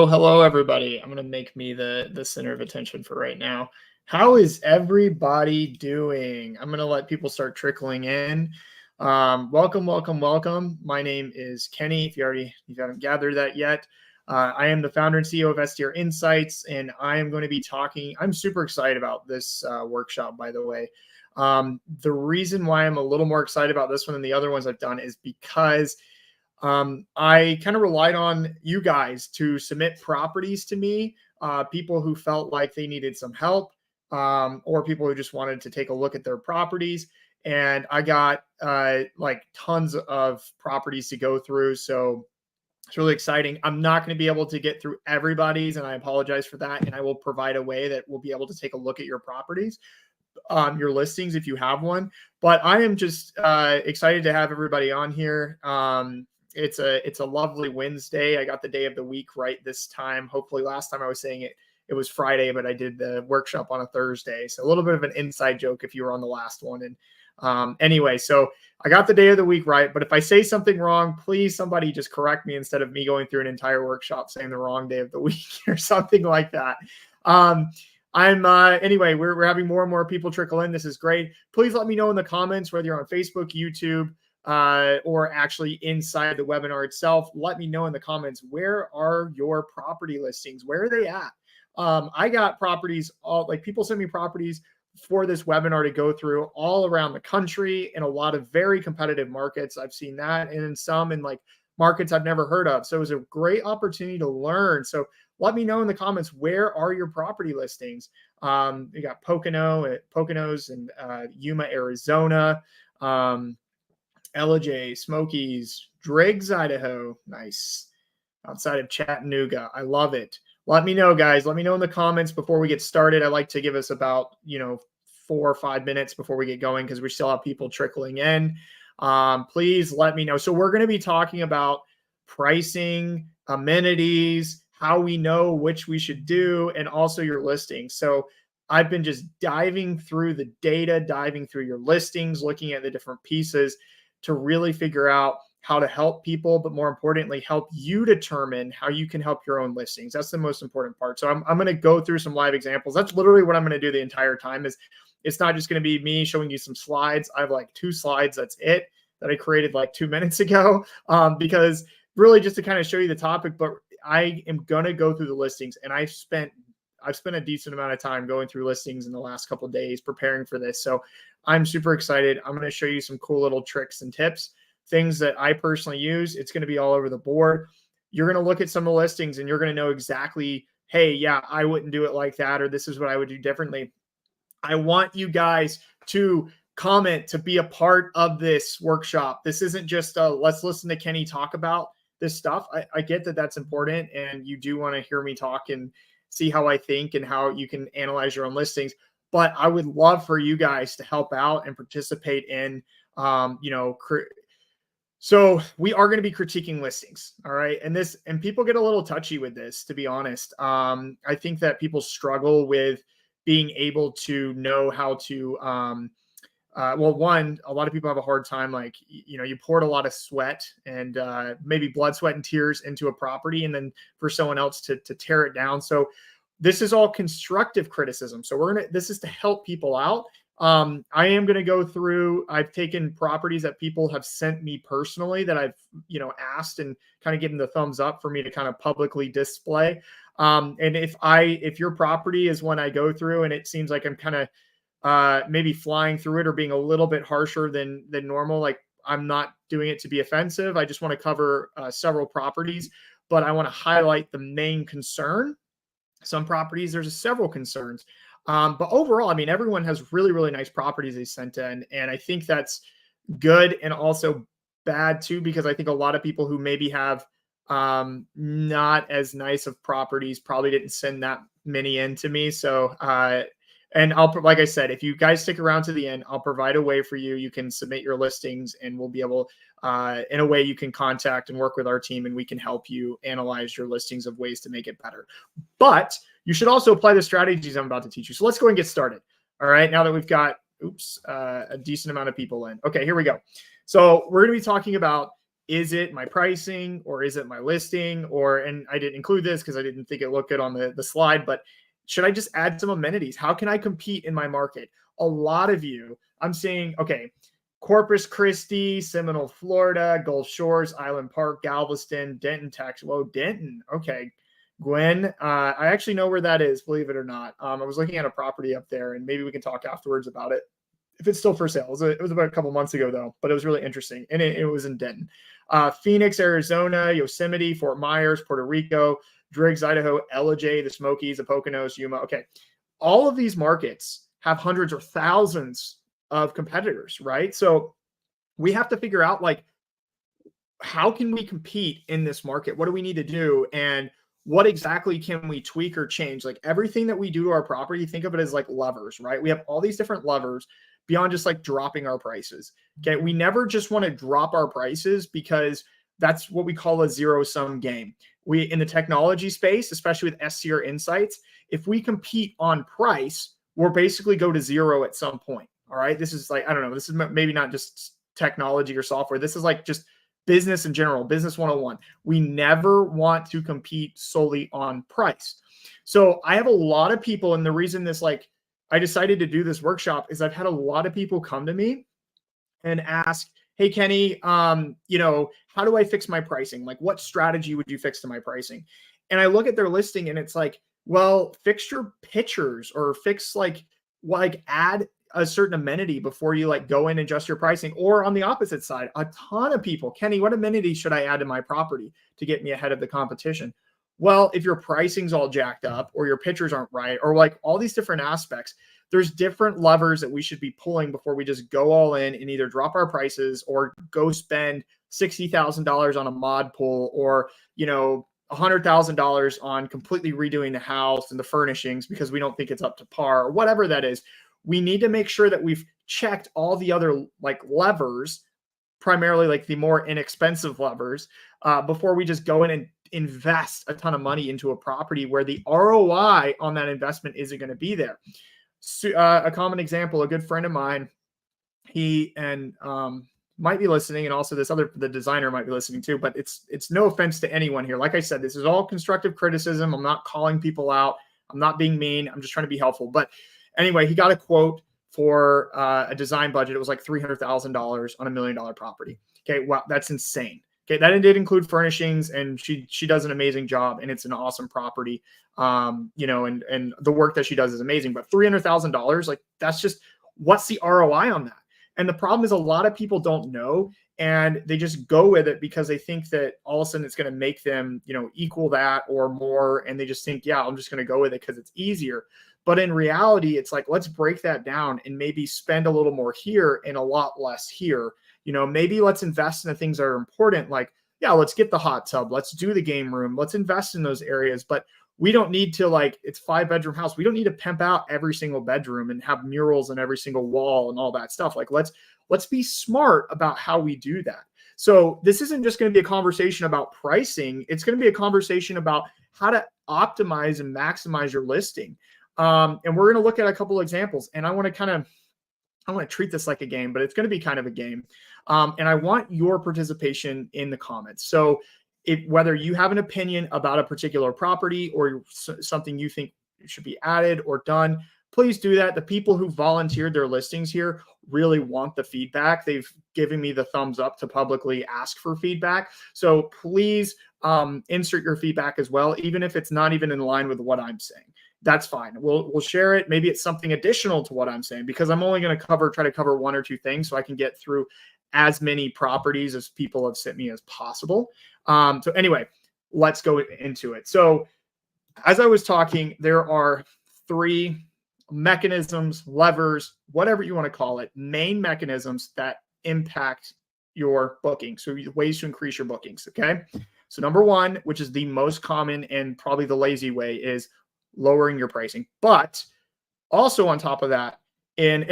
Hello, everybody. I'm gonna make me the center of attention for right now. How is everybody doing? I'm gonna let people start trickling in. Welcome. My name is Kenny. If you haven't gathered that yet, I am the founder and CEO of SDR Insights, and I am going to be talking. I'm super excited about this workshop, by the way. The reason why I'm a little more excited about this one than the other ones I've done is because I kind of relied on you guys to submit properties to me, people who felt like they needed some help, or people who just wanted to take a look at their properties. And I got like tons of properties to go through. So it's really exciting. I'm not going to be able to get through everybody's, and I apologize for that. And I will provide a way that we'll be able to take a look at your properties, your listings if you have one. But I am just excited to have everybody on here. It's a lovely Wednesday. I got the day of the week right this time. Hopefully last time I was saying it was Friday, but I did the workshop on a Thursday. So a little bit of an inside joke if you were on the last one. And anyway, so I got the day of the week right. But if I say something wrong, please somebody just correct me instead of me going through an entire workshop saying the wrong day of the week or something like that. Anyway, we're having more and more people trickle in. This is great. Please let me know in the comments whether you're on Facebook, YouTube, or actually inside the webinar itself. Let me know in the comments, where are your property listings? Where are they at? I got properties, like people send me properties for this webinar to go through all around the country in a lot of very competitive markets. I've seen that, and in some in like markets I've never heard of. So it was a great opportunity to learn. So let me know in the comments, where are your property listings? You got Poconos and Yuma, Arizona, Ellijay, Smokies, Driggs, Idaho. Nice. Outside of Chattanooga. I love it. Let me know, guys. Let me know in the comments before we get started. I like to give us about, 4 or 5 minutes before we get going because we still have people trickling in. Please let me know. So we're going to be talking about pricing, amenities, how we know which we should do, and also your listings. So I've been just diving through the data, diving through your listings, looking at the different pieces to really figure out how to help people, but more importantly, help you determine how you can help your own listings. That's the most important part. So I'm going to go through some live examples. That's literally what I'm going to do the entire time. Is it's not just going to be me showing you some slides. I have like 2 slides. That's it, that I created like 2 minutes ago, because really just to kind of show you the topic, but I am going to go through the listings, and I've spent a decent amount of time going through listings in the last couple of days preparing for this. So I'm super excited. I'm going to show you some cool little tricks and tips, things that I personally use. It's going to be all over the board. You're going to look at some of the listings and you're going to know exactly, hey, yeah, I wouldn't do it like that, or this is what I would do differently. I want you guys to comment, to be a part of this workshop. This isn't just let's listen to Kenny talk about this stuff. I get that that's important, and you do want to hear me talk and see how I think and how you can analyze your own listings. But I would love for you guys to help out and participate in, so we are going to be critiquing listings. All right. And people get a little touchy with this, to be honest. I think that people struggle with being able to know how to, one, a lot of people have a hard time. Like, you poured a lot of sweat and maybe blood, sweat, and tears into a property, and then for someone else to tear it down. So this is all constructive criticism. So this is to help people out. I am going to go through, I've taken properties that people have sent me personally that I've, asked and kind of given the thumbs up for me to kind of publicly display. And if your property is one I go through and it seems like I'm kind of maybe flying through it or being a little bit harsher than normal, like I'm not doing it to be offensive. I just want to cover several properties, but I want to highlight the main concern. Some properties, there's several concerns. But overall, I mean, everyone has really, really nice properties they sent in. And I think that's good and also bad too, because I think a lot of people who maybe have not as nice of properties probably didn't send that many in to me. So, and like I said, if you guys stick around to the end, I'll provide a way for you. You can submit your listings and we'll be able, in a way you can contact and work with our team, and we can help you analyze your listings of ways to make it better. But you should also apply the strategies I'm about to teach you. So let's go and get started. All right. Now that we've got, a decent amount of people in. Okay, here we go. So we're going to be talking about, is it my pricing or is it my listing? And I didn't include this because I didn't think it looked good on the slide, but should I just add some amenities? How can I compete in my market? A lot of you, I'm saying, okay, Corpus Christi, Seminole, Florida, Gulf Shores, Island Park, Galveston, Denton, Texas. Whoa, Denton. Okay. Gwen, I actually know where that is, believe it or not. I was looking at a property up there, and maybe we can talk afterwards about it if it's still for sale. It was about a couple months ago, though, but it was really interesting, and it was in Denton. Phoenix, Arizona, Yosemite, Fort Myers, Puerto Rico, Driggs, Idaho, LJ, the Smokies, the Poconos, Yuma. Okay. All of these markets have hundreds or thousands of competitors, right? So we have to figure out, like, how can we compete in this market? What do we need to do? And what exactly can we tweak or change? Like, everything that we do to our property, think of it as like levers, right? We have all these different levers beyond just like dropping our prices. Okay. We never just want to drop our prices because that's what we call a zero-sum game. In the technology space, especially with SCR Insights, if we compete on price, we'll basically go to zero at some point. All right. This is like, I don't know, this is maybe not just technology or software. This is like just business in general, business 101. We never want to compete solely on price. So I have a lot of people, and the reason I decided to do this workshop is I've had a lot of people come to me and ask, hey, Kenny, how do I fix my pricing? Like, what strategy would you fix to my pricing? And I look at their listing and it's like, well, fix your pictures or fix add a certain amenity before you go in and adjust your pricing. Or on the opposite side, a ton of people, Kenny, what amenity should I add to my property to get me ahead of the competition? Well, if your pricing's all jacked up or your pictures aren't right, or all these different aspects, there's different levers that we should be pulling before we just go all in and either drop our prices or go spend $60,000 on a mod pool or, $100,000 on completely redoing the house and the furnishings because we don't think it's up to par or whatever that is. we need to make sure that we've checked all the other like levers, primarily like the more inexpensive levers, before we just go in and invest a ton of money into a property where the ROI on that investment isn't going to be there. So, a common example, a good friend of mine, he and might be listening, and also the designer might be listening too, but it's no offense to anyone here. Like I said, this is all constructive criticism. I'm not calling people out. I'm not being mean. I'm just trying to be helpful. But anyway, he got a quote for a design budget. It was like $300,000 on $1 million property. Okay, wow, that's insane. Okay, that did include furnishings, and she does an amazing job, and it's an awesome property. And the work that she does is amazing. But $300,000, like that's just, what's the ROI on that? And the problem is a lot of people don't know, and they just go with it because they think that all of a sudden it's going to make them, equal that or more. And they just think, yeah, I'm just going to go with it because it's easier. But in reality, it's like, let's break that down and maybe spend a little more here and a lot less here. Maybe let's invest in the things that are important. Like, yeah, let's get the hot tub. Let's do the game room. Let's invest in those areas. But we don't need to, like, it's 5-bedroom house. We don't need to pimp out every single bedroom and have murals in every single wall and all that stuff. Like, let's be smart about how we do that. So this isn't just going to be a conversation about pricing. It's going to be a conversation about how to optimize and maximize your listing. And we're going to look at a couple examples, and I want to treat this like a game, but it's going to be kind of a game. And I want your participation in the comments. So whether you have an opinion about a particular property or something you think should be added or done, please do that. The people who volunteered their listings here really want the feedback. They've given me the thumbs up to publicly ask for feedback. So please insert your feedback as well, even if it's not even in line with what I'm saying. That's fine. We'll share it. Maybe it's something additional to what I'm saying, because I'm only going to try to cover 1 or 2 things so I can get through as many properties as people have sent me as possible. So anyway, let's go into it. So as I was talking, there are 3 mechanisms, levers, whatever you want to call it, main mechanisms that impact your booking. So ways to increase your bookings. Okay. So number 1, which is the most common and probably the lazy way, is lowering your pricing. But also on top of that, and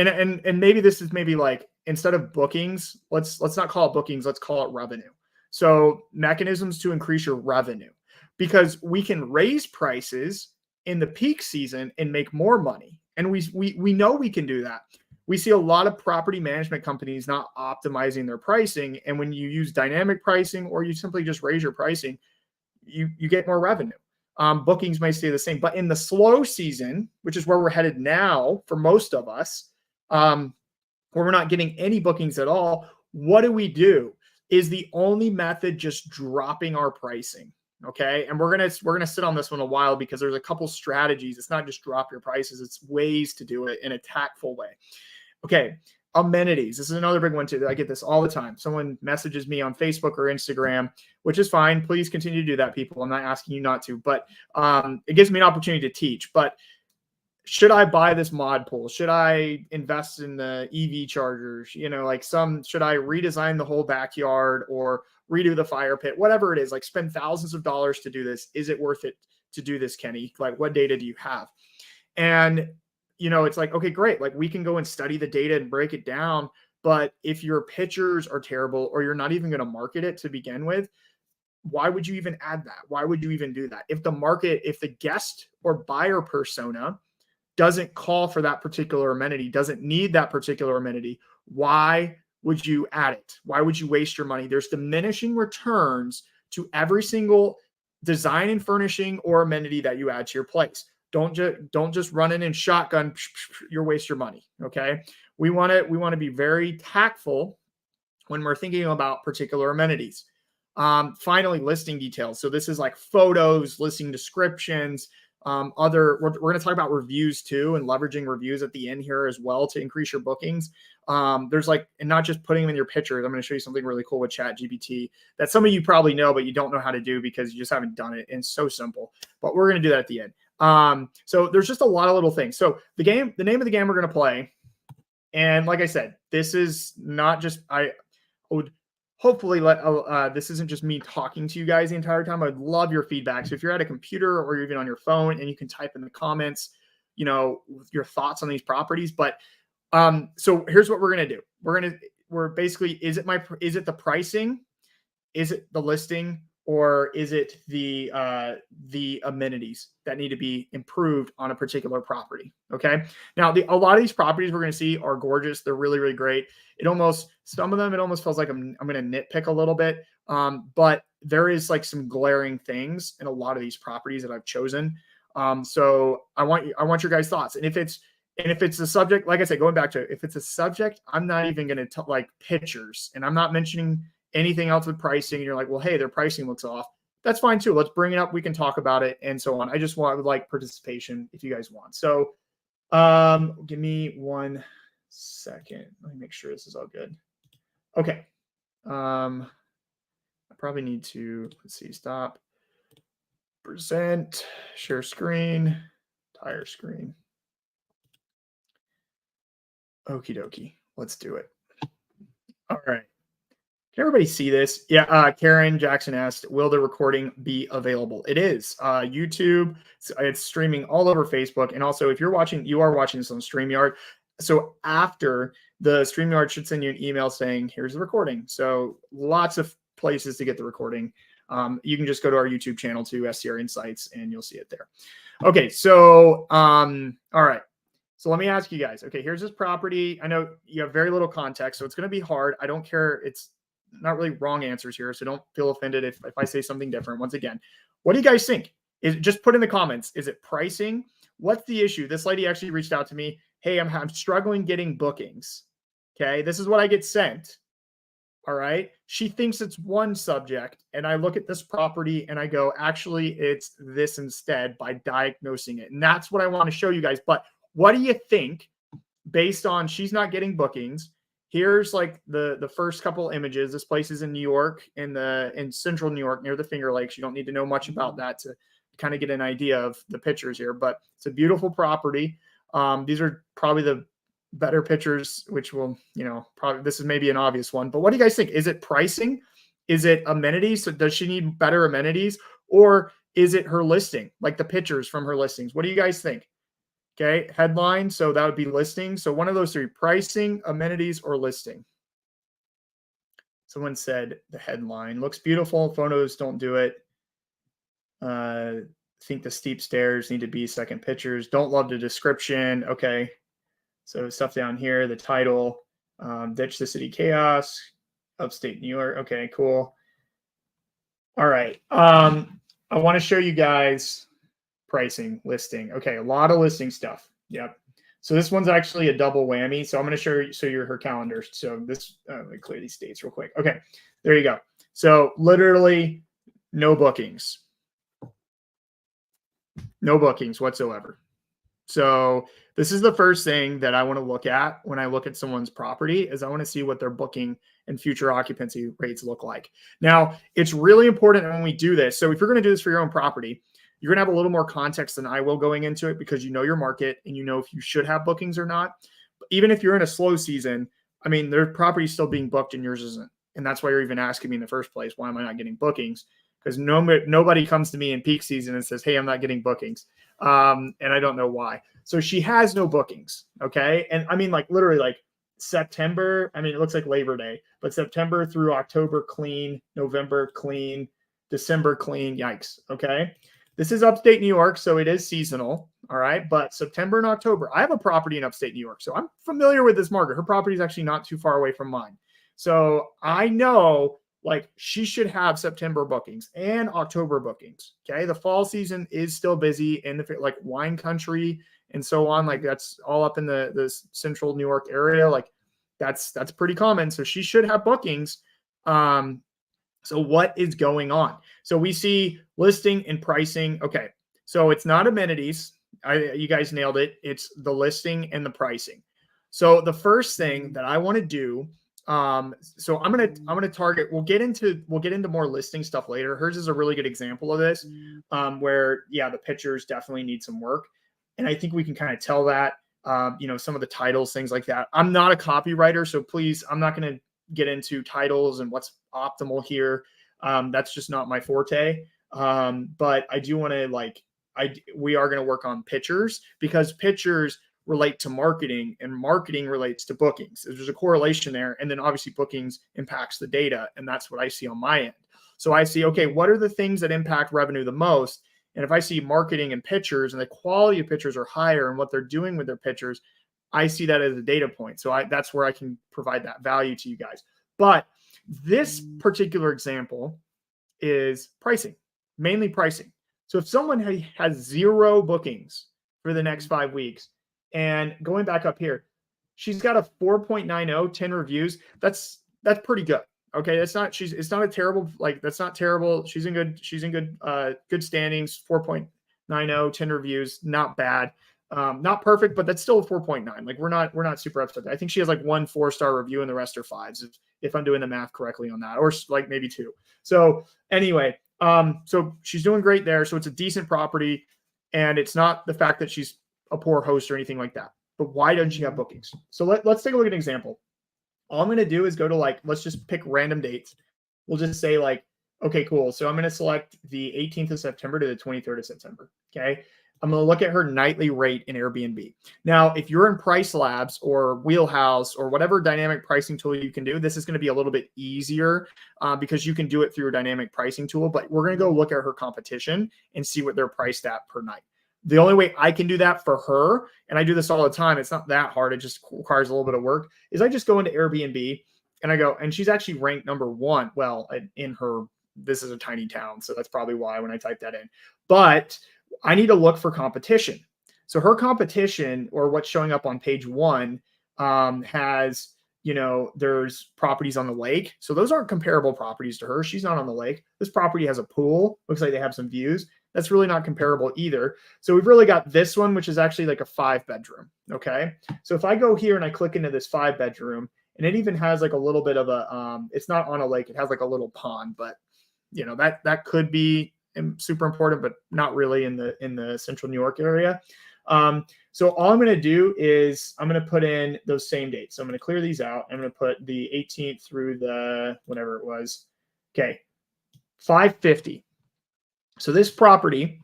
maybe this is maybe like, instead of bookings, let's not call it bookings, let's call it revenue. So mechanisms to increase your revenue, because we can raise prices in the peak season and make more money. And we know we can do that. We see a lot of property management companies not optimizing their pricing. And when you use dynamic pricing, or you simply just raise your pricing, you get more revenue. Bookings may stay the same, but in the slow season, which is where we're headed now for most of us, where we're not getting any bookings at all, what do? Is the only method just dropping our pricing? Okay, and we're gonna sit on this one a while, because there's a couple strategies. It's not just drop your prices; it's ways to do it in a tactful way. Okay, amenities. This is another big one too. I get this all the time. Someone messages me on Facebook or Instagram, which is fine. Please continue to do that, people. I'm not asking you not to, but it gives me an opportunity to teach. But should I buy this mod pool? Should I invest in the EV chargers? Should I redesign the whole backyard or redo the fire pit? Whatever it is, like, spend thousands of dollars to do this. Is it worth it to do this, Kenny? Like, what data do you have? And, it's like, okay, great. Like, we can go and study the data and break it down. But if your pictures are terrible, or you're not even going to market it to begin with, why would you even add that? Why would you even do that? If the guest or buyer persona doesn't call for that particular amenity, doesn't need that particular amenity, why would you add it? Why would you waste your money? There's diminishing returns to every single design and furnishing or amenity that you add to your place. Don't just run in and shotgun, you waste your money. Okay. We want to be very tactful when we're thinking about particular amenities. Finally, listing details. So this is like photos, listing descriptions, we're going to talk about reviews too, and leveraging reviews at the end here as well to increase your bookings. There's and not just putting them in your pictures. I'm going to show you something really cool with ChatGPT that some of you probably know, but you don't know how to do because you just haven't done it. And it's so simple, but we're going to do that at the end. So there's just a lot of little things. So the name of the game we're going to play. And like I said, this is not just, I would hopefully this isn't just me talking to you guys the entire time. I'd love your feedback. So if you're at a computer or even on your phone and you can type in the comments, your thoughts on these properties. But so here's what we're going to do. We're basically, is it the pricing? Is it the listing, or is it the amenities that need to be improved on a particular property? Okay. Now, a lot of these properties we're going to see are gorgeous. They're really, really great. Some of them, it almost feels like I'm going to nitpick a little bit. But there is like some glaring things in a lot of these properties that I've chosen. So I want your guys' thoughts. And if it's a subject, like I said, going back to it, if it's a subject, I'm not even going to like pictures, and I'm not mentioning anything else with pricing. And you're like, well, hey, their pricing looks off. That's fine too. Let's bring it up. We can talk about it and so on. I just want like participation if you guys want. So give me 1 second. Let me make sure this is all good. Okay. I probably need to, let's see, stop, present, share screen, entire screen. Okie dokie. Let's do it. All right. Can everybody see this? Yeah, Karen Jackson asked, will the recording be available? It is. YouTube, it's streaming all over Facebook. And also, if you are watching this on StreamYard. So after, the StreamYard should send you an email saying, here's the recording. So lots of places to get the recording. You can just go to our YouTube channel to STR Insights and you'll see it there. Okay, so, all right. So let me ask you guys, okay, here's this property. I know you have very little context, so it's going to be hard. I don't care. It's not really wrong answers here, so don't feel offended if I say something different. Once again, what do you guys think? Just put in the comments. Is it pricing? What's the issue? This lady actually reached out to me. Hey, I'm struggling getting bookings. Okay, this is what I get sent. All right. She thinks it's one subject, and I look at this property and I go, actually, it's this instead, by diagnosing it. And that's what I want to show you guys. But what do you think, based on she's not getting bookings? Here's like the first couple images. This place is in New York, in central New York, near the Finger Lakes. You don't need to know much about that to kind of get an idea of the pictures here, but it's a beautiful property. These are probably the better pictures, which will, probably, this is maybe an obvious one, but what do you guys think? Is it pricing? Is it amenities? So does she need better amenities, or is it her listing, like the pictures from her listings? What do you guys think? Okay, headline. So that would be listing. So one of those three: pricing, amenities, or listing. Someone said the headline looks beautiful. Photos don't do it. Think the steep stairs need to be second pictures. Don't love the description. Okay. So stuff down here, the title, ditch the city chaos, upstate New York. Okay, cool. All right. I want to show you guys pricing, listing. Okay, a lot of listing stuff. Yep. So this one's actually a double whammy. So I'm going to show you her calendar. So this, let me clear these dates real quick. Okay, there you go. So literally no bookings. No bookings whatsoever. So this is the first thing that I want to look at when I look at someone's property, is I want to see what their booking and future occupancy rates look like. Now, it's really important when we do this. So if you're going to do this for your own property, you're going to have a little more context than I will going into it, because you know your market and you know if you should have bookings or not. But even if you're in a slow season, I mean, their property's still being booked and yours isn't. And that's why you're even asking me in the first place, why am I not getting bookings? Because nobody comes to me in peak season and says, hey, I'm not getting bookings. And I don't know why. So she has no bookings. Okay. And I mean, like literally like September, I mean, it looks like Labor Day, but September through October clean, November clean, December clean. Yikes. Okay. This is upstate New York, so it is seasonal. All right. But September and October, I have a property in upstate New York, so I'm familiar with this market. Her property is actually not too far away from mine. So I know, like, she should have September bookings and October bookings. Okay. The fall season is still busy in the like wine country and so on. Like that's all up in the central New York area. Like that's pretty common. So she should have bookings. So what is going on? So we see listing and pricing. Okay. So it's not amenities. You guys nailed it. It's the listing and the pricing. So the first thing that I want to do, so I'm gonna target. We'll get into more listing stuff later. Hers is a really good example of this, where the pictures definitely need some work, and I think we can kind of tell that. Some of the titles, things like that. I'm not a copywriter, so please, I'm not going to get into titles and what's optimal here. That's just not my forte. But I do want to we are going to work on pictures, because pictures relate to marketing and marketing relates to bookings. There's a correlation there. And then obviously bookings impacts the data. And that's what I see on my end. So I see, okay, what are the things that impact revenue the most? And if I see marketing and pictures and the quality of pictures are higher and what they're doing with their pictures, I see that as a data point. So that's where I can provide that value to you guys. But this particular example is pricing, mainly pricing. So if someone has 0 bookings for the next 5 weeks, and going back up here, she's got a 4.90, 10 reviews. That's pretty good. Okay, it's not a terrible, like, that's not terrible. She's in good good standings. 4.90, 10 reviews, not bad. Not perfect, but that's still a 4.9. Like, we're not super upset. I think she has like 1 4-star review and the rest are 5s, if I'm doing the math correctly on that, or like maybe 2. So anyway, so she's doing great there. So it's a decent property, and it's not the fact that she's a poor host or anything like that. But why doesn't she have bookings? So let's take a look at an example. All I'm going to do is go to, like, let's just pick random dates. We'll just say, like, okay, cool. So I'm going to select the 18th of September to the 23rd of September. Okay. I'm going to look at her nightly rate in Airbnb. Now, if you're in Price Labs or Wheelhouse or whatever dynamic pricing tool you can do, this is going to be a little bit easier because you can do it through a dynamic pricing tool. But we're going to go look at her competition and see what they're priced at per night. The only way I can do that for her, and I do this all the time, it's not that hard, it just requires a little bit of work, is I just go into Airbnb and I go, and she's actually ranked number 1. Well, in her, this is a tiny town, so that's probably why when I type that in. But I need to look for competition. So her competition, or what's showing up on page 1, has, there's properties on the lake. So those aren't comparable properties to her. She's not on the lake. This property has a pool. Looks like they have some views. That's really not comparable either. So we've really got this one, which is actually like a 5-bedroom. Okay. So if I go here and I click into this 5-bedroom, and it even has like a little bit of a, it's not on a lake. It has like a little pond, but that could be super important, but not really in the central New York area. So all I'm going to do is I'm going to put in those same dates. So I'm going to clear these out. I'm going to put the 18th through the, whatever it was. Okay. 550. So this property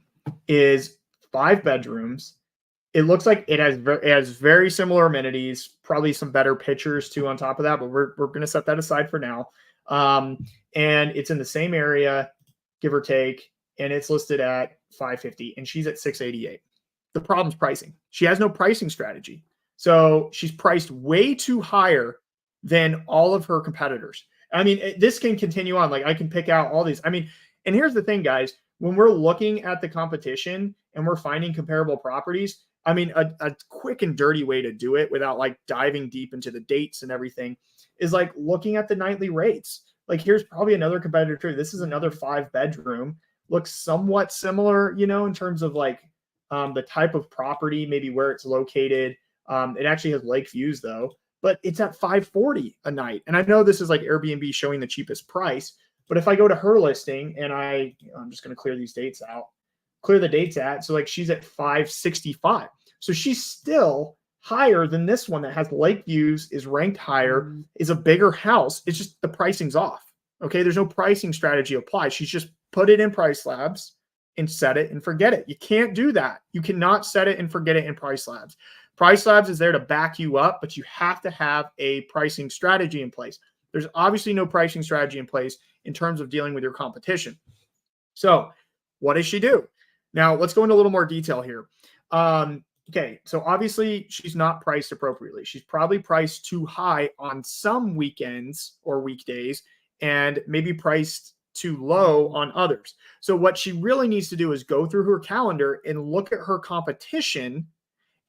is 5 bedrooms. It looks like it has very similar amenities, probably some better pictures too on top of that, but we're going to set that aside for now. And it's in the same area, give or take, and it's listed at 550, and she's at 688. The problem's pricing. She has no pricing strategy. So she's priced way too higher than all of her competitors. I mean, this can continue on. Like, I can pick out all these. I mean, and here's the thing, guys. When we're looking at the competition and we're finding comparable properties, I mean, a quick and dirty way to do it without like diving deep into the dates and everything is like looking at the nightly rates. Like, here's probably another competitor too. This is another 5-bedroom. Looks somewhat similar, in terms of like the type of property, maybe where it's located. It actually has lake views though, but it's at 540 a night. And I know this is like Airbnb showing the cheapest price, but if I go to her listing and I'm just going to clear these dates out, clear the dates at, so like she's at 565. So she's still higher than this one that has lake views, is ranked higher, is a bigger house. It's just the pricing's off. Okay. There's no pricing strategy applied. She's just put it in Price Labs and set it and forget it. You can't do that. You cannot set it and forget it in Price Labs. Price Labs is there to back you up, but you have to have a pricing strategy in place. There's obviously no pricing strategy in place in terms of dealing with your competition. So what does she do? Now let's go into a little more detail here. Okay. So obviously she's not priced appropriately. She's probably priced too high on some weekends or weekdays and maybe priced too low on others. So what she really needs to do is go through her calendar and look at her competition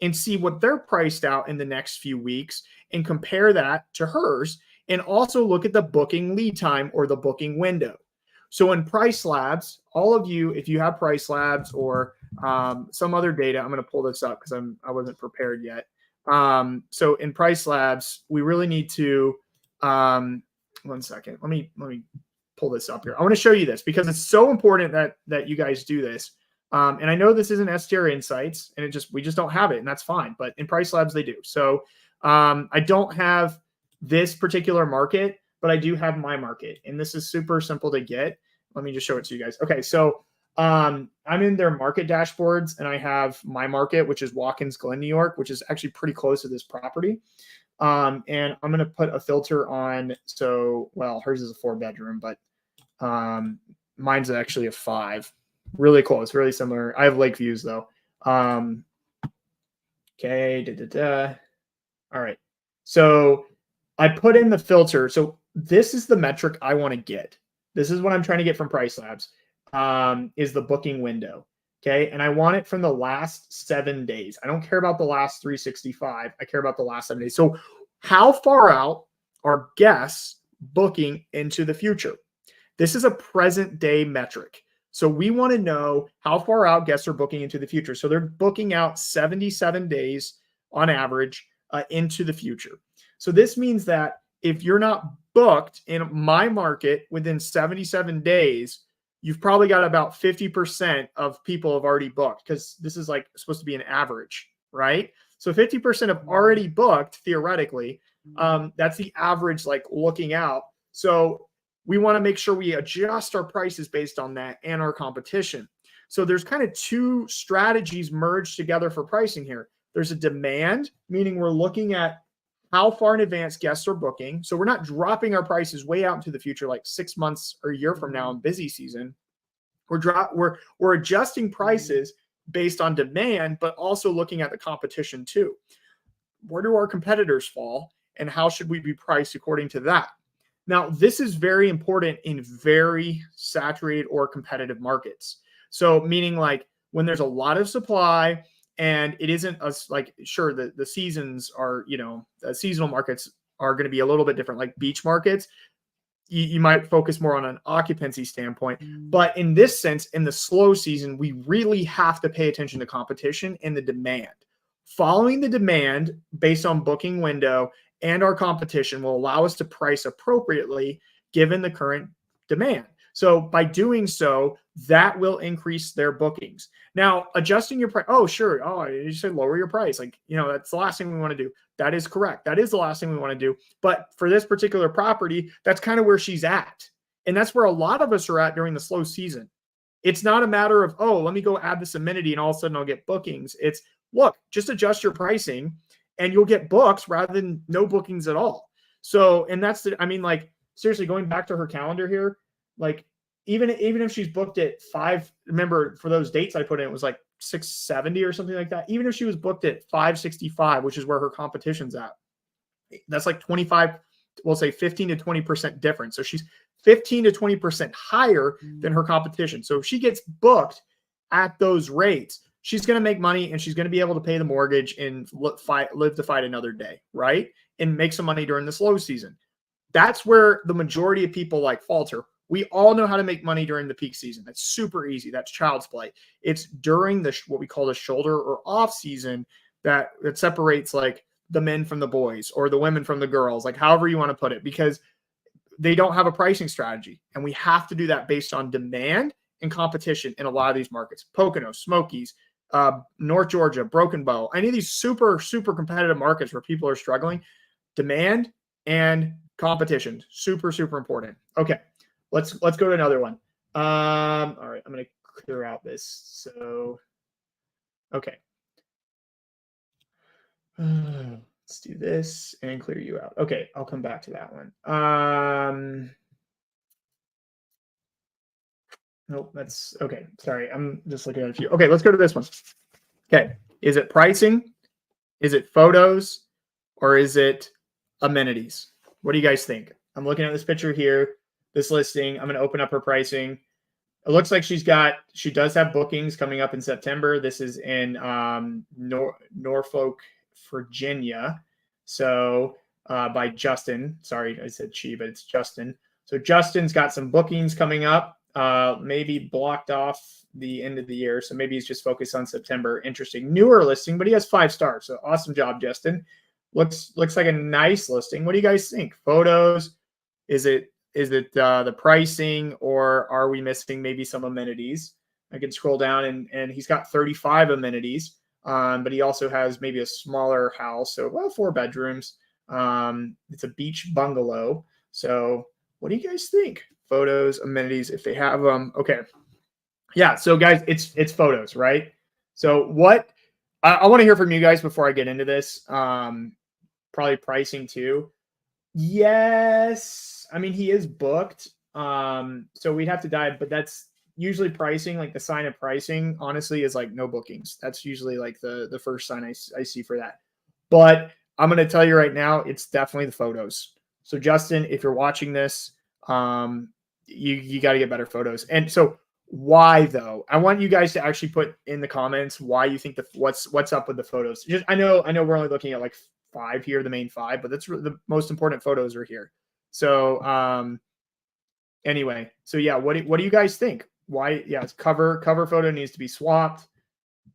and see what they're priced out in the next few weeks and compare that to hers. And also look at the booking lead time or the booking window. So in Price Labs, all of you, if you have Price Labs or some other data, I'm going to pull this up because I wasn't prepared yet. So in Price Labs, we really need to, 1 second, let me pull this up here. I want to show you this because it's so important that you guys do this. And I know this isn't STR Insights, and we just don't have it, and that's fine. But in Price Labs, they do. So I don't have this particular market, but I do have my market, and this is super simple to get. Let me just show it to you guys. Okay, so I'm in their market dashboards, and I have my market, which is Watkins Glen, New York, which is actually pretty close to this property. And I'm going to put a filter on. So, well, hers is a 4-bedroom, but mine's actually a 5. Really close, really similar. I have lake views though. Okay. All right. So I put in the filter. So this is the metric I want to get. This is what I'm trying to get from Price Labs, is the booking window. Okay. And I want it from the last 7 days. I don't care about the last 365. I care about the last 7 days. So how far out are guests booking into the future? This is a present day metric. So we want to know how far out guests are booking into the future. So they're booking out 77 days on average into the future. So this means that if you're not booked in my market within 77 days, you've probably got about 50% of people have already booked, because this is like supposed to be an average, right? So 50% have already booked theoretically. That's the average, like looking out. So we want to make sure we adjust our prices based on that and our competition. So there's kind of 2 strategies merged together for pricing here. There's a demand, meaning we're looking at how far in advance guests are booking. So we're not dropping our prices way out into the future, like 6 months or a year from now in busy season. We're adjusting prices based on demand, but also looking at the competition too. Where do our competitors fall, and how should we be priced according to that? Now, this is very important in very saturated or competitive markets. So meaning like when there's a lot of supply and it isn't us, like, sure, the seasons are, seasonal markets are going to be a little bit different, like beach markets. You might focus more on an occupancy standpoint. But in this sense, in the slow season, we really have to pay attention to competition and the demand. Following the demand based on booking window and our competition will allow us to price appropriately given the current demand. So by doing so, that will increase their bookings. Now, adjusting your price. Oh, sure. Oh, you should lower your price. Like, that's the last thing we want to do. That is correct. That is the last thing we want to do. But for this particular property, that's kind of where she's at. And that's where a lot of us are at during the slow season. It's not a matter of, oh, let me go add this amenity and all of a sudden I'll get bookings. It's, look, just adjust your pricing and you'll get books rather than no bookings at all. So, and that's seriously, going back to her calendar here, like even if she's booked at 5, remember for those dates I put in, it was like 670 or something like that. Even if she was booked at 565, which is where her competition's at, that's like 25, we'll say 15 to 20% difference. So she's 15 to 20% higher than her competition. So if she gets booked at those rates, she's going to make money and she's going to be able to pay the mortgage and live to fight another day, right? And make some money during the slow season. That's where the majority of people like falter. We all know how to make money during the peak season. That's super easy. That's child's play. It's during what we call the shoulder or off season that it separates like the men from the boys or the women from the girls, like however you want to put it, because they don't have a pricing strategy. And we have to do that based on demand and competition in a lot of these markets. Pocono, Smokies, North Georgia, Broken Bow, any of these super, super competitive markets where people are struggling, demand and competition, super, super important. Okay, let's go to another one. All right, I'm going to clear out this. So, okay. Let's do this and clear you out. Okay, I'll come back to that one. Nope, that's okay. Sorry, I'm just looking at a few. Okay, let's go to this one. Okay, is it pricing? Is it photos? Or is it amenities? What do you guys think? I'm looking at this picture here, this listing. I'm going to open up her pricing. It looks like she does have bookings coming up in September. This is in Norfolk, Virginia. So by Justin. Sorry, I said she, but it's Justin. So Justin's got some bookings coming up, maybe blocked off the end of the year. So maybe he's just focused on September. Interesting. Newer listing, but he has 5 stars. So awesome job, Justin. Looks like a nice listing. What do you guys think? Photos? Is it the pricing, or are we missing maybe some amenities? I can scroll down and he's got 35 amenities, but he also has maybe a smaller house. So 4 bedrooms. It's a beach bungalow. So what do you guys think? Photos, amenities, if they have them. Okay. Yeah. So guys, it's photos, right? So what I want to hear from you guys before I get into this. Probably pricing too. Yes. I mean, he is booked. So we'd have to dive, but that's usually pricing, like the sign of pricing, honestly, is like no bookings. That's usually like the first sign I see for that. But I'm going to tell you right now, it's definitely the photos. So Justin, if you're watching this, you got to get better photos. And so why though? I want you guys to actually put in the comments why you think what's up with the photos. Just I know we're only looking at like five here, the main five, but that's the most important photos are here. So anyway, so yeah, what do you guys think? Why? Yeah, it's cover photo needs to be swapped.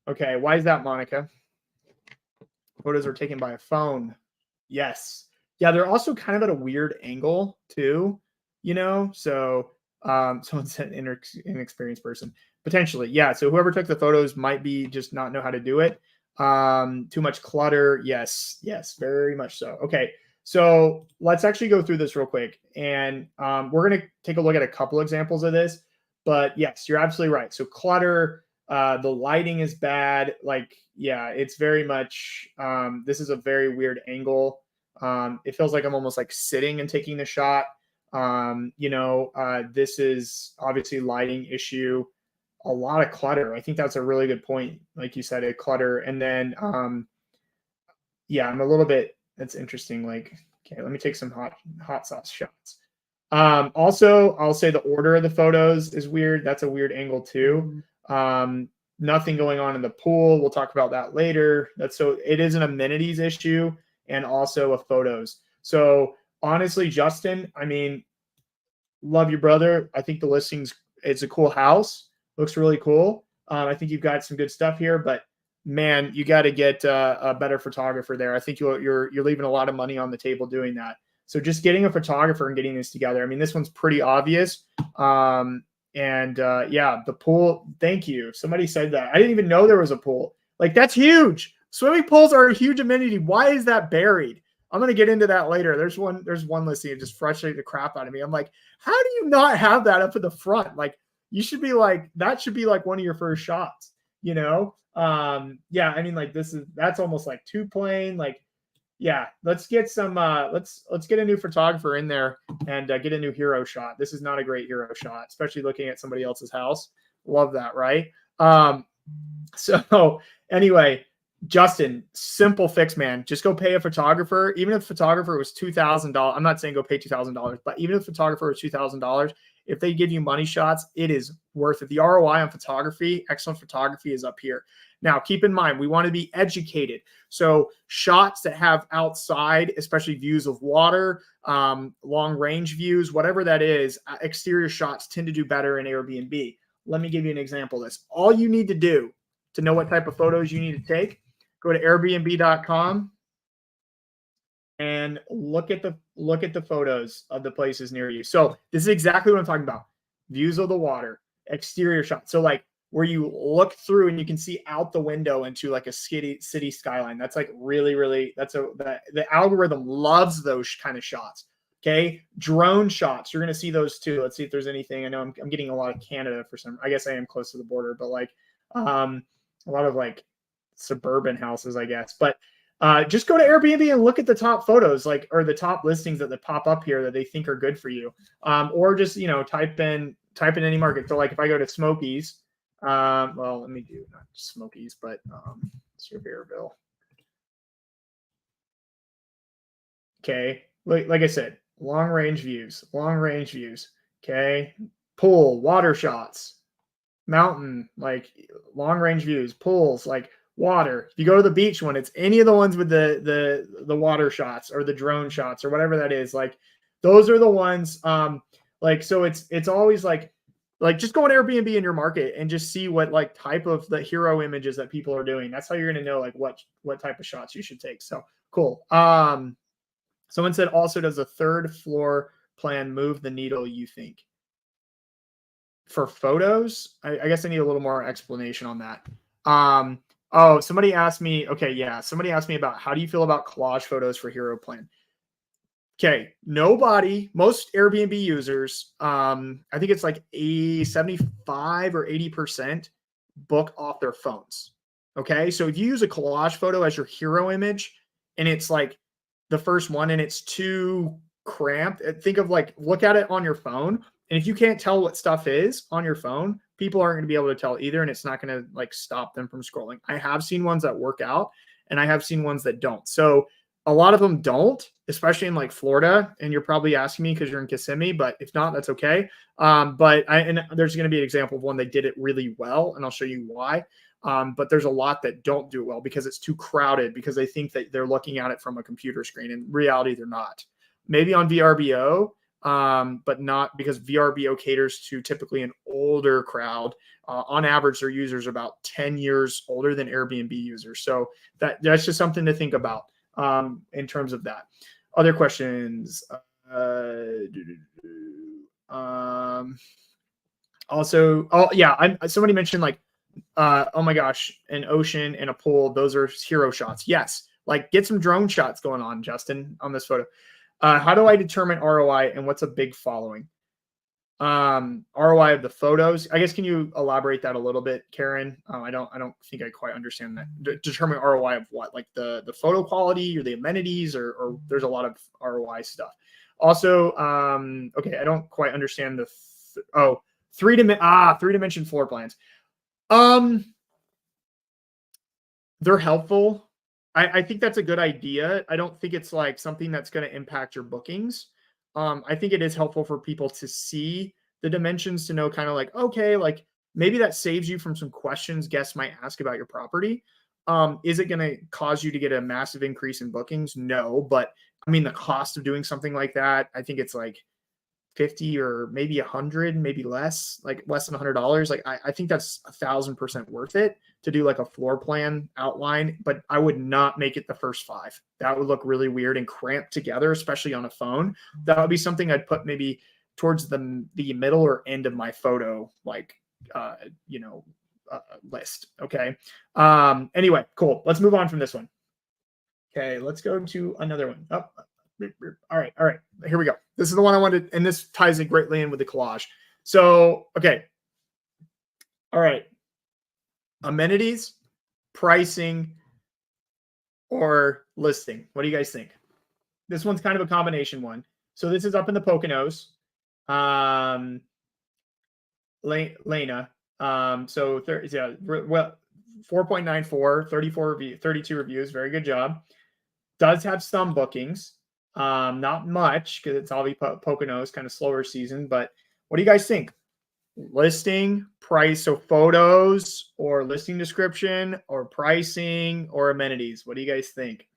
Okay, why is that, Monica? Photos are taken by a phone. Yes. Yeah, they're also kind of at a weird angle too, you know? So someone said inexperienced person. Potentially. Yeah. So whoever took the photos might be just not know how to do it. Too much clutter. Yes, yes, very much so. Okay. So let's actually go through this real quick. And we're gonna take a look at a couple examples of this. But yes, you're absolutely right. So clutter, the lighting is bad. Like, yeah, it's very much this is a very weird angle. It feels like I'm almost like sitting and taking the shot. This is obviously lighting issue, a lot of clutter. I think that's a really good point. Like you said, a clutter. And then yeah, I'm a little bit, that's interesting. Like, okay, let me take some hot sauce shots. Also, I'll say the order of the photos is weird. That's a weird angle too. Nothing going on in the pool. We'll talk about that later. So it is an amenities issue and also a photos. So honestly, Justin, I mean, love your brother. I think the listings, it's a cool house. Looks really cool. I think you've got some good stuff here, but man, you got to get a better photographer there. I think you're leaving a lot of money on the table doing that. So just getting a photographer and getting this together. I mean, this one's pretty obvious. Yeah, the pool. Thank you. Somebody said that. I didn't even know there was a pool. Like, that's huge. Swimming pools are a huge amenity. Why is that buried? I'm gonna get into that later. There's one listing that just frustrated the crap out of me. I'm like, how do you not have that up at the front? Like, you should be like, that should be like one of your first shots, you know? Yeah, I mean, like that's almost like too plain. Like, yeah, let's get some let's get a new photographer in there and get a new hero shot. This is not a great hero shot, especially looking at somebody else's house. Love that, right? So anyway, Justin, simple fix, man. Just go pay a photographer. Even if the photographer was $2,000, I'm not saying go pay $2,000, but even if the photographer was $2,000, if they give you money shots, it is worth it. The ROI on photography, excellent photography, is up here. Now, keep in mind, we want to be educated. So shots that have outside, especially views of water, long range views, whatever that is, exterior shots tend to do better in Airbnb. Let me give you an example of this. All you need to do to know what type of photos you need to take, go to airbnb.com and look at the photos of the places near you. So this is exactly what I'm talking about. Views of the water, exterior shots. So like where you look through and you can see out the window into like a city skyline. That's like really, really, the algorithm loves those kind of shots. Okay. Drone shots. You're going to see those too. Let's see if there's anything. I know I'm getting a lot of Canada for some, I guess I am close to the border, but like a lot of like suburban houses, I guess. But just go to Airbnb and look at the top photos, like, or the top listings that pop up here that they think are good for you. Or just, type in any market. So like if I go to Smokies, well, let me do not Smokies, but Sevierville. Okay. Like I said, long range views. Okay. Pool, water shots, mountain, like long range views, pools, like water. If you go to the beach one, it's any of the ones with the water shots or the drone shots or whatever that is. Like those are the ones. Like so it's always like just go on Airbnb in your market and just see what like type of the hero images that people are doing. That's how you're gonna know like what type of shots you should take. So cool. Someone said also, does a third floor plan move the needle, you think? For photos, I guess I need a little more explanation on that. Oh, somebody asked me. Okay, yeah, somebody asked me about how do you feel about collage photos for hero plan. Okay, most Airbnb users, I think it's like a 75 or 80% book off their phones. Okay, so if you use a collage photo as your hero image and it's like the first one and it's too cramped, think of like, look at it on your phone. And if you can't tell what stuff is on your phone, people aren't going to be able to tell either. And it's not going to like stop them from scrolling. I have seen ones that work out and I have seen ones that don't. So a lot of them don't, especially in like Florida. And you're probably asking me because you're in Kissimmee, but if not, that's okay. And there's going to be an example of one that did it really well, and I'll show you why. But there's a lot that don't do it well because it's too crowded, because they think that they're looking at it from a computer screen. In reality, they're not. Maybe on VRBO, but not, because VRBO caters to typically an older crowd. On average, their users are about 10 years older than Airbnb users. So that's just something to think about in terms of that. Other questions? Also, oh yeah, somebody mentioned like, oh my gosh, an ocean and a pool. Those are hero shots. Yes, like get some drone shots going on, Justin, on this photo. How do I determine ROI and what's a big following? ROI of the photos. I guess, can you elaborate that a little bit, Karen? I don't think I quite understand that. Determine ROI of what? Like the photo quality or the amenities, or there's a lot of ROI stuff. Also, okay, I don't quite understand the three-dimension floor plans. They're helpful. I think that's a good idea. I don't think it's like something that's going to impact your bookings. I think it is helpful for people to see the dimensions, to know kind of like, okay, like maybe that saves you from some questions guests might ask about your property. Is it going to cause you to get a massive increase in bookings? No, but I mean, the cost of doing something like that, I think it's like 50 or maybe 100, maybe less, like less than $100. Like I think that's 1,000% worth it to do like a floor plan outline, but I would not make it the first 5. That would look really weird and cramped together, especially on a phone. That would be something I'd put maybe towards the middle or end of my photo, like, list. Okay. Anyway, cool. Let's move on from this one. Okay. Let's go to another one. Oh, all right. Here we go. This is the one I wanted, and this ties in greatly in with the collage. So, okay. All right. Amenities, pricing, or listing. What do you guys think? This one's kind of a combination one. So this is up in the Poconos. Lena. So 4.94, 32 reviews. Very good job. Does have some bookings. Not much, because it's all Poconos, kind of slower season. But what do you guys think? Listing, price, so photos, or listing description, or pricing, or amenities? What do you guys think?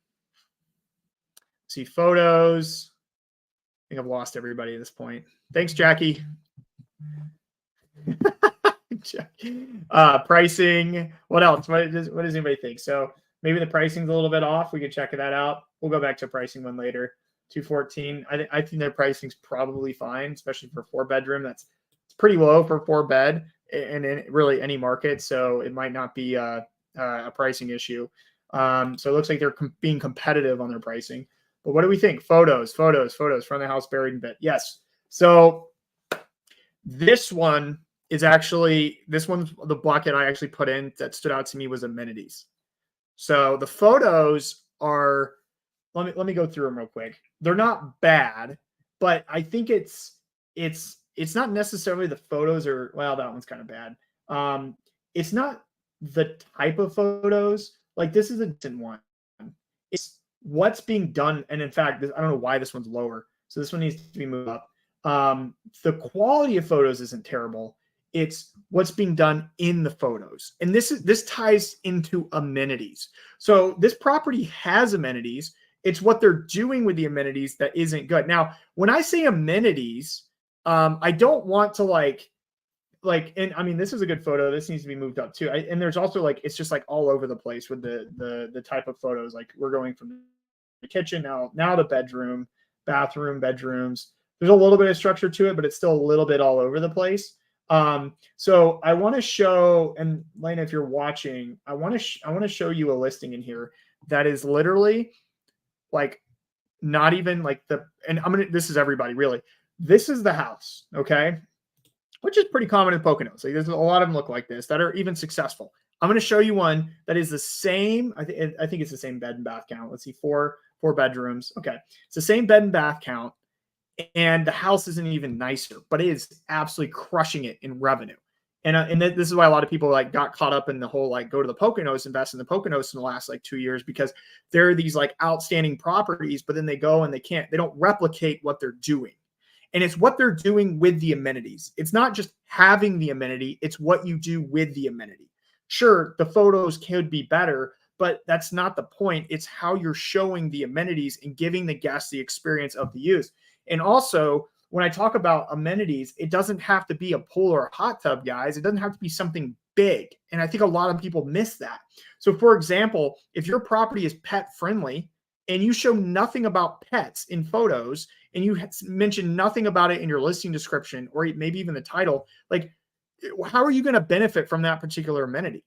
See photos. I think I've lost everybody at this point. Thanks, Jackie. Pricing. What else? What does anybody think? So maybe the pricing's a little bit off. We could check that out. We'll go back to pricing one later. 214. I think their pricing's probably fine, especially for 4-bedroom. It's pretty low for 4-bed in really any market. So it might not be a pricing issue. So it looks like they're being competitive on their pricing. But what do we think? Photos, front of the house buried in bed. Yes. So this one is actually, the bucket I actually put in that stood out to me was amenities. So the photos are, let me go through them real quick. They're not bad, but I think it's not necessarily the photos are, well, that one's kind of bad. It's not the type of photos. Like, this is a decent one. It's what's being done. And in fact, I don't know why this one's lower. So this one needs to be moved up. The quality of photos isn't terrible. It's what's being done in the photos. And this ties into amenities. So this property has amenities. It's what they're doing with the amenities that isn't good. Now, when I say amenities, I don't want to and I mean, this is a good photo. This needs to be moved up too. And there's also it's just like all over the place with the type of photos. Like, we're going from the kitchen now the bedroom, bathroom, bedrooms. There's a little bit of structure to it, but it's still a little bit all over the place. So I want to show, and Lena, if you're watching, I want to show you a listing in here that is literally like not even like this is everybody really. This is the house, okay? Which is pretty common in Poconos. Like there's a lot of them look like this that are even successful. I'm going to show you one that is the same. I think it's the same bed and bath count. Let's see, four bedrooms. Okay, it's the same bed and bath count, and the house isn't even nicer, but it is absolutely crushing it in revenue. And this is why a lot of people like got caught up in the whole like go to the Poconos, invest in the Poconos in the last like 2 years, because there are these like outstanding properties, but then they go and they don't replicate what they're doing. And it's what they're doing with the amenities. It's not just having the amenity, it's what you do with the amenity. Sure, the photos could be better, but that's not the point. It's how you're showing the amenities and giving the guests the experience of the use. And also, when I talk about amenities, it doesn't have to be a pool or a hot tub, guys. It doesn't have to be something big. And I think a lot of people miss that. So, for example, if your property is pet friendly and you show nothing about pets in photos and you mention nothing about it in your listing description or maybe even the title, like, how are you going to benefit from that particular amenity?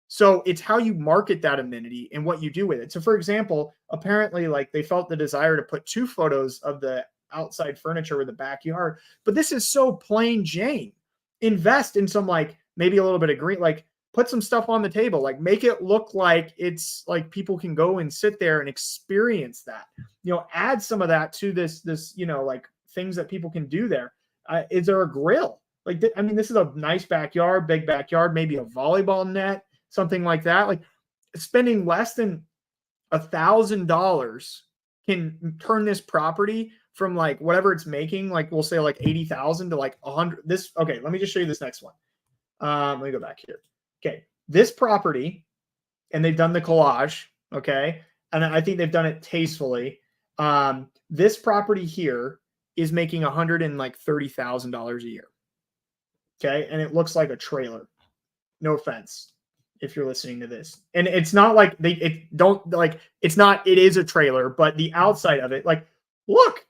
So it's how you market that amenity and what you do with it. So, for example, apparently, like they felt the desire to put 2 photos of the outside furniture with the backyard, but this is so plain Jane. Invest in some like maybe a little bit of green, like put some stuff on the table, like make it look like it's like people can go and sit there and experience that. Add some of that to this like things that people can do there. Is there a grill? Like this is a nice backyard, big backyard, maybe a volleyball net, something like that. Like spending less than $1,000 can turn this property from like whatever it's making, like we'll say like 80,000 to like 100. Okay, let me just show you this next one. Let me go back here. Okay, this property, and they've done the collage. Okay, and I think they've done it tastefully. This property here is making $130,000 a year. Okay, and it looks like a trailer. No offense, if you're listening to this, and it's not like it is a trailer, but the outside of it, like, look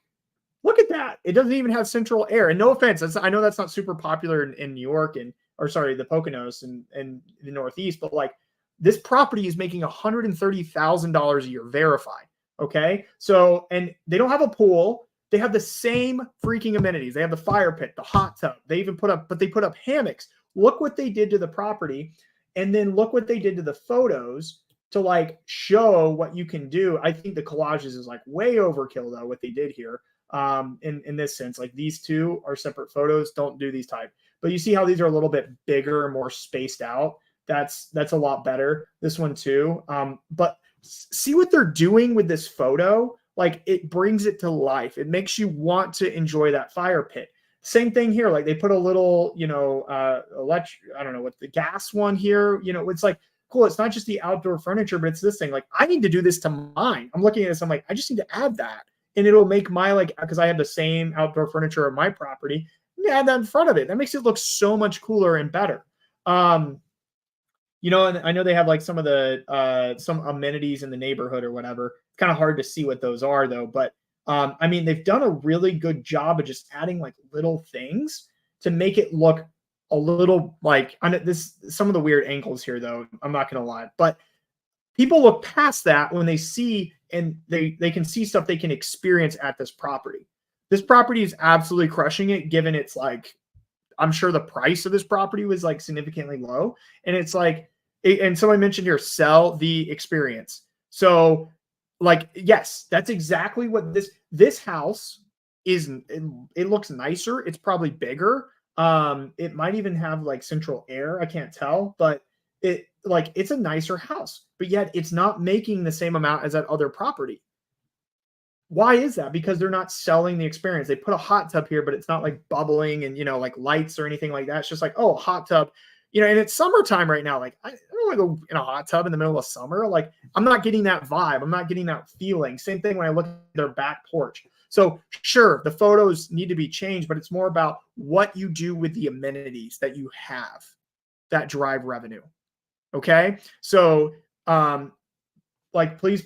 at that. It doesn't even have central air. And no offense, I know that's not super popular in New York the Poconos and the Northeast, but like this property is making $130,000 a year verified. Okay. So, and they don't have a pool. They have the same freaking amenities. They have the fire pit, the hot tub. They put up hammocks. Look what they did to the property. And then look what they did to the photos to like show what you can do. I think the collages is like way overkill though, what they did here. In this sense, like these two are separate photos. Don't do these type, but you see how these are a little bit bigger and more spaced out. That's a lot better. This one too. But see what they're doing with this photo. Like it brings it to life. It makes you want to enjoy that fire pit. Same thing here. Like they put a little, I don't know what the gas one here, it's like, cool. It's not just the outdoor furniture, but it's this thing. Like I need to do this to mine. I'm looking at this. I'm like, I just need to add that. And it'll make my because I have the same outdoor furniture on my property, add that in front of it. That makes it look so much cooler and better. And I know they have like some of the some amenities in the neighborhood or whatever. It's kind of hard to see what those are though. But they've done a really good job of just adding like little things to make it look a little like some of the weird angles here though. I'm not gonna lie, but people look past that when they see and they can see stuff they can experience at this property. This property is absolutely crushing it, given it's like, I'm sure the price of this property was like significantly low. And it's like, and someone mentioned here, sell the experience. So like, yes, that's exactly what this house is. It looks nicer. It's probably bigger. It might even have like central air. I can't tell, but it's a nicer house, but yet it's not making the same amount as that other property. Why is that? Because they're not selling the experience. They put a hot tub here, but it's not like bubbling and, like lights or anything like that. It's just like, oh, a hot tub, and it's summertime right now. Like, I don't want to go in a hot tub in the middle of summer. Like, I'm not getting that vibe. I'm not getting that feeling. Same thing when I look at their back porch. So sure, the photos need to be changed, but it's more about what you do with the amenities that you have that drive revenue. Okay. So, like, please,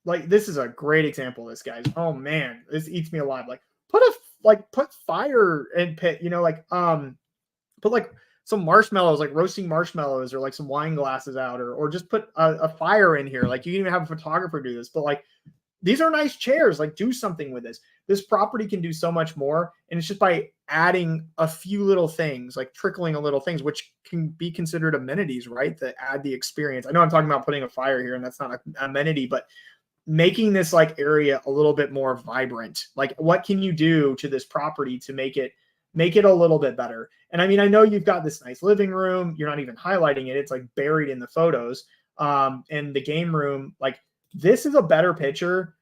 like this is a great example of this, guys. Oh man, this eats me alive. Like put fire and pit, put like some marshmallows, like roasting marshmallows or like some wine glasses out or just put a fire in here. Like you can even have a photographer do this, but like these are nice chairs. Like, do something with this. This property can do so much more. And it's just by adding a few little things, like trickling a little things, which can be considered amenities, right? That add the experience. I know I'm talking about putting a fire here, and that's not an amenity, but making this like area a little bit more vibrant. Like, what can you do to this property to make it a little bit better? And I mean, I know you've got this nice living room. You're not even highlighting it. It's like buried in the photos. And the game room, like, this is a better picture.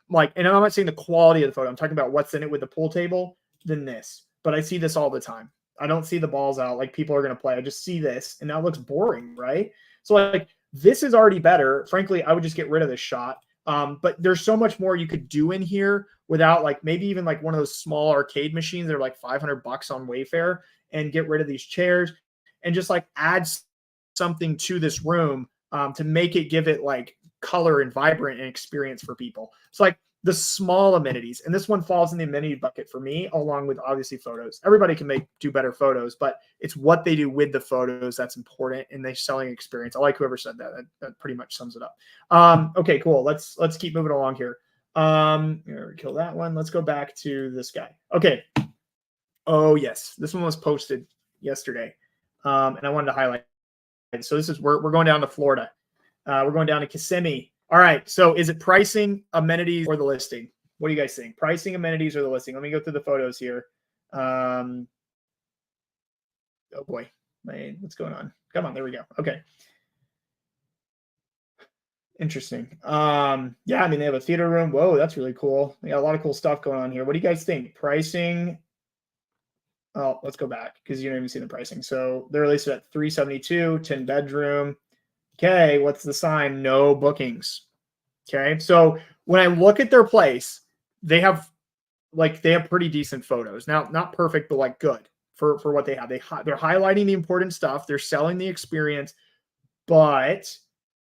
Like, and I'm not saying the quality of the photo, I'm talking about what's in it with the pool table than this. But I see this all the time. I don't see the balls out like people are going to play. I just see this, and that looks boring, right? So like, this is already better. Frankly, I would just get rid of this shot. But there's so much more you could do in here without, like, maybe even like one of those small arcade machines that are like $500 on Wayfair, and get rid of these chairs and just like add something to this room to make it, give it like color and vibrant and experience for people. So like the small amenities, and this one falls in the amenity bucket for me, along with obviously photos. Everybody can do better photos, but it's what they do with the photos that's important in the selling experience. I like whoever said that. That pretty much sums it up. Okay, cool. Let's keep moving along here. Kill that one. Let's go back to this guy. Okay. Oh yes, this one was posted yesterday, and I wanted to highlight. So this is we're going down to Florida. We're going down to Kissimmee. All right. So is it pricing, amenities, or the listing? What do you guys think? Pricing, amenities, or the listing? Let me go through the photos here. Oh boy, what's going on? Come on, there we go. Okay. Interesting. Yeah, I mean, they have a theater room. Whoa, that's really cool. They got a lot of cool stuff going on here. What do you guys think? Pricing. Oh, let's go back because you don't even see the pricing. So they're listed at $372, 10 bedroom. Okay, what's the sign? No bookings. Okay, so when I look at their place, they have pretty decent photos. Now, not perfect, but like good for what they have. They're highlighting the important stuff. They're selling the experience, but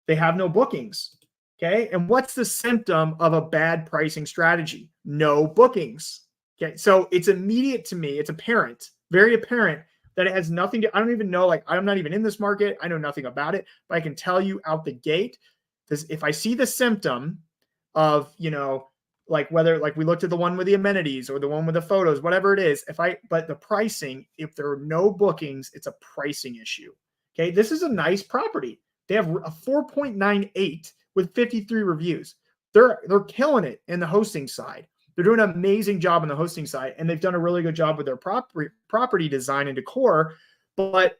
they have no bookings. Okay, and what's the symptom of a bad pricing strategy? No bookings. Okay, so it's immediate to me. It's apparent, very apparent, that it has nothing to, I don't even know, like, I'm not even in this market. I know nothing about it, but I can tell you out the gate, because if I see the symptom of, like whether, like we looked at the one with the amenities or the one with the photos, whatever it is, but the pricing, if there are no bookings, it's a pricing issue. Okay. This is a nice property. They have a 4.98 with 53 reviews. They're killing it in the hosting side. They're doing an amazing job on the hosting side, and they've done a really good job with their property design and decor. But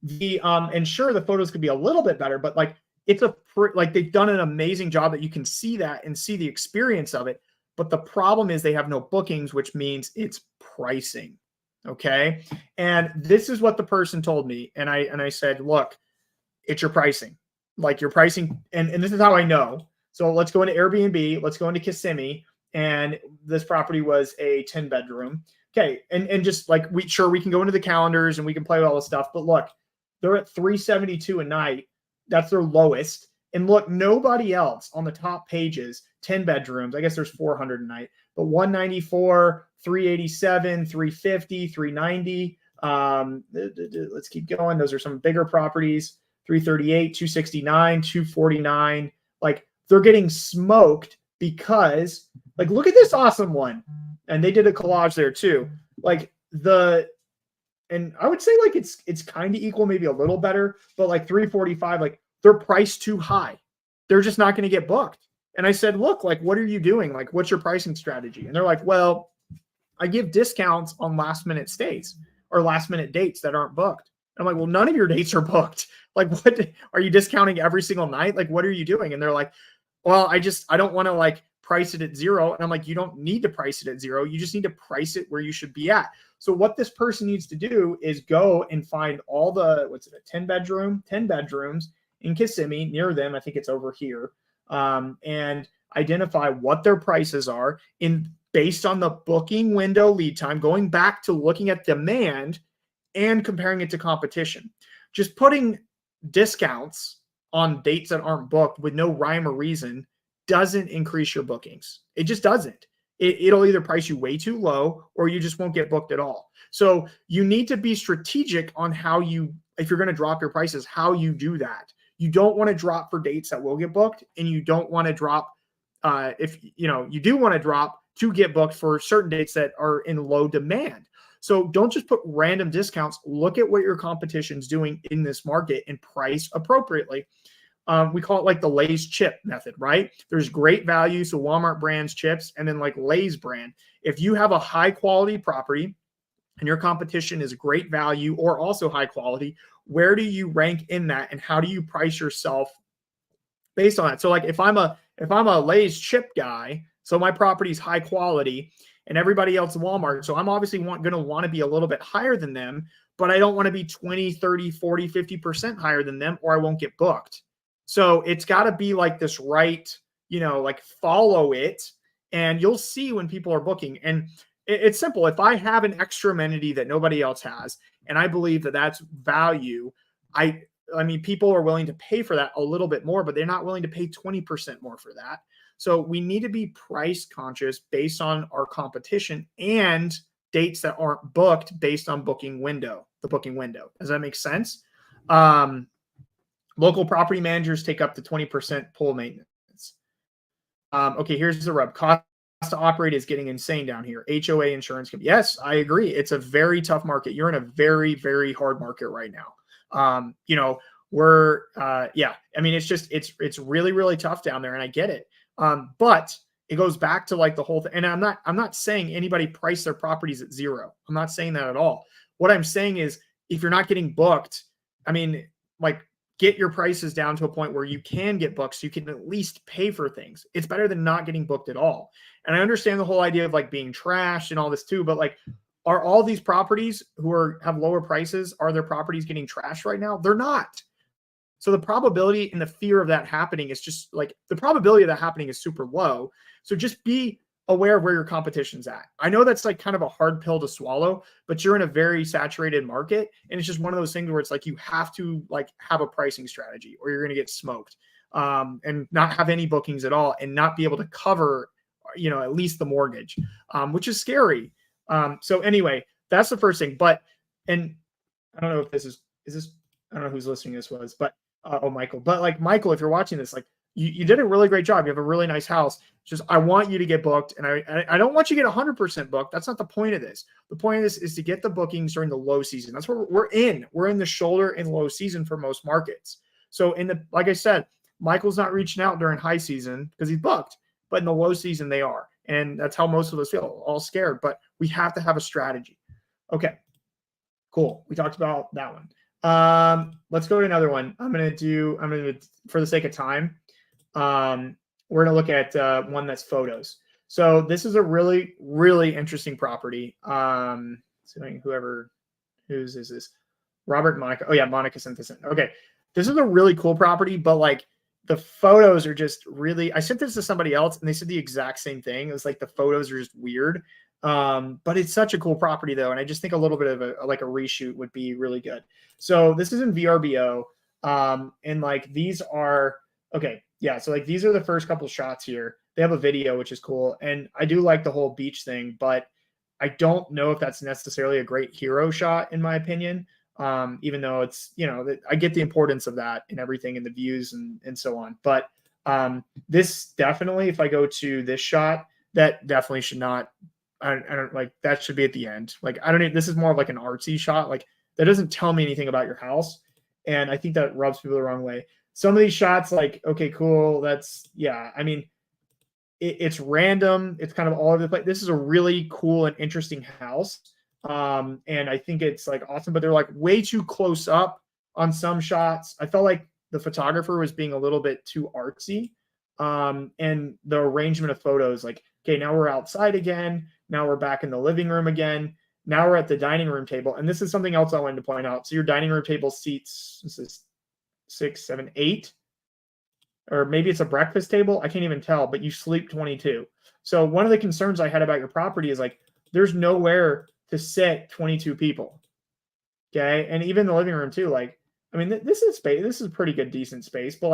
and sure, the photos could be a little bit better, but like they've done an amazing job that you can see that and see the experience of it. But the problem is they have no bookings, which means it's pricing. Okay, and this is what the person told me, and I said, look, it's your pricing, like your pricing, and this is how I know. So let's go into Airbnb. Let's go into Kissimmee. And this property was a 10 bedroom. Okay. And just like we can go into the calendars and we can play with all this stuff, but look, they're at $372 a night. That's their lowest. And look, nobody else on the top pages, 10 bedrooms. I guess there's 400 a night, but 194, 387, 350, 390. Let's keep going. Those are some bigger properties, 338, 269, 249. Like, they're getting smoked because, like, look at this awesome one. And they did a collage there too. Like and I would say like it's kind of equal, maybe a little better, but like 345, like they're priced too high. They're just not going to get booked. And I said, look, like, what are you doing? Like, what's your pricing strategy? And they're like, well, I give discounts on last minute stays or last minute dates that aren't booked. I'm like, well, none of your dates are booked. Like, what are you discounting every single night? Like, what are you doing? And they're like, well, I don't want to like price it at zero. And I'm like, you don't need to price it at zero. You just need to price it where you should be at. So what this person needs to do is go and find all the, 10 bedrooms in Kissimmee near them. I think it's over here. And identify what their prices are based on the booking window lead time, going back to looking at demand and comparing it to competition. Just putting discounts on dates that aren't booked with no rhyme or reason doesn't increase your bookings. It just doesn't. It'll either price you way too low or you just won't get booked at all. So you need to be strategic on how if you're going to drop your prices, how you do that. you don't want to drop for dates that will get booked, and you don't want to drop if you do want to drop to get booked for certain dates that are in low demand. So don't just put random discounts. Look at what your competition's doing in this market and price appropriately. We call it like the Lay's chip method, right? There's great value, so Walmart brands chips, and then like Lay's brand. If you have a high quality property and your competition is great value or also high quality, where do you rank in that, and how do you price yourself based on that? So like if I'm a Lay's chip guy, so my property is high quality and everybody else is Walmart, so I'm obviously going to want to be a little bit higher than them, but I don't want to be 20, 30, 40, 50% higher than them, or I won't get booked. So it's got to be like this right, like follow it, and you'll see when people are booking. And it's simple. If I have an extra amenity that nobody else has, and I believe that that's value, I mean, people are willing to pay for that a little bit more, but they're not willing to pay 20% more for that. So we need to be price conscious based on our competition and dates that aren't booked based on the booking window. Does that make sense? Local property managers take up to 20% pool maintenance. Okay, here's the rub. Cost to operate is getting insane down here. HOA insurance. Yes, I agree. It's a very tough market. You're in a very, very hard market right now. I mean, it's really, really tough down there, and I get it. But it goes back to like the whole thing. And I'm not saying anybody price their properties at zero. I'm not saying that at all. What I'm saying is if you're not getting booked, I mean, like, get your prices down to a point where you can get booked so you can at least pay for things. It's better than not getting booked at all. And I understand the whole idea of like being trashed and all this too, but like, are all these properties who have lower prices, are their properties getting trashed right now? They're not. So the probability and the fear of that happening is just like, the probability of that happening is super low. So just be aware of where your competition's at. I know that's like kind of a hard pill to swallow, but you're in a very saturated market. And it's just one of those things where it's like, you have to like have a pricing strategy or you're going to get smoked, and not have any bookings at all and not be able to cover, at least the mortgage, which is scary. So anyway, that's the first thing. And I don't know if this is I don't know who's listening to this was, but Michael. But like, Michael, if you're watching this, like, you did a really great job. You have a really nice house. It's just, I want you to get booked, and I don't want you to get 100% booked. That's not the point of this. The point of this is to get the bookings during the low season. That's what we're in. We're in the shoulder and low season for most markets. So like I said, Michael's not reaching out during high season because he's booked, but in the low season they are. And that's how most of us feel, all scared, but we have to have a strategy. Okay, cool. We talked about that one. Let's go to another one. I'm going to, for the sake of time, we're going to look at one that's photos. So this is a really, really interesting property. Whose is this? Robert Monica. Oh yeah, Monica Synthesis. Okay. This is a really cool property, but like the photos are just really, I sent this to somebody else and they said the exact same thing. It was like the photos are just weird. But it's such a cool property though. And I just think a little bit of a reshoot would be really good. So this is in VRBO. And like, these are, okay. Yeah. So like, these are the first couple shots here. They have a video, which is cool. And I do like the whole beach thing, but I don't know if that's necessarily a great hero shot in my opinion. Even though it's, I get the importance of that and everything and the views and so on. But this definitely, if I go to this shot, that definitely should not, I don't like, that should be at the end. Like, I don't know, this is more of like an artsy shot. Like, that doesn't tell me anything about your house. And I think that rubs people the wrong way. Some of these shots, like, okay, cool. That's, yeah. I mean, it's random. It's kind of all over the place. This is a really cool and interesting house. And I think it's like awesome, but they're like way too close up on some shots. I felt like the photographer was being a little bit too artsy. And the arrangement of photos, like, okay, now we're outside again. Now we're back in the living room again. Now we're at the dining room table. And this is something else I wanted to point out. So your dining room table seats, this is 6, 7, 8, or maybe it's a breakfast table. I can't even tell, but you sleep 22. So one of the concerns I had about your property is like, there's nowhere to sit 22 people. Okay. And even the living room too. Like, I mean, this is space. This is pretty good, decent space, but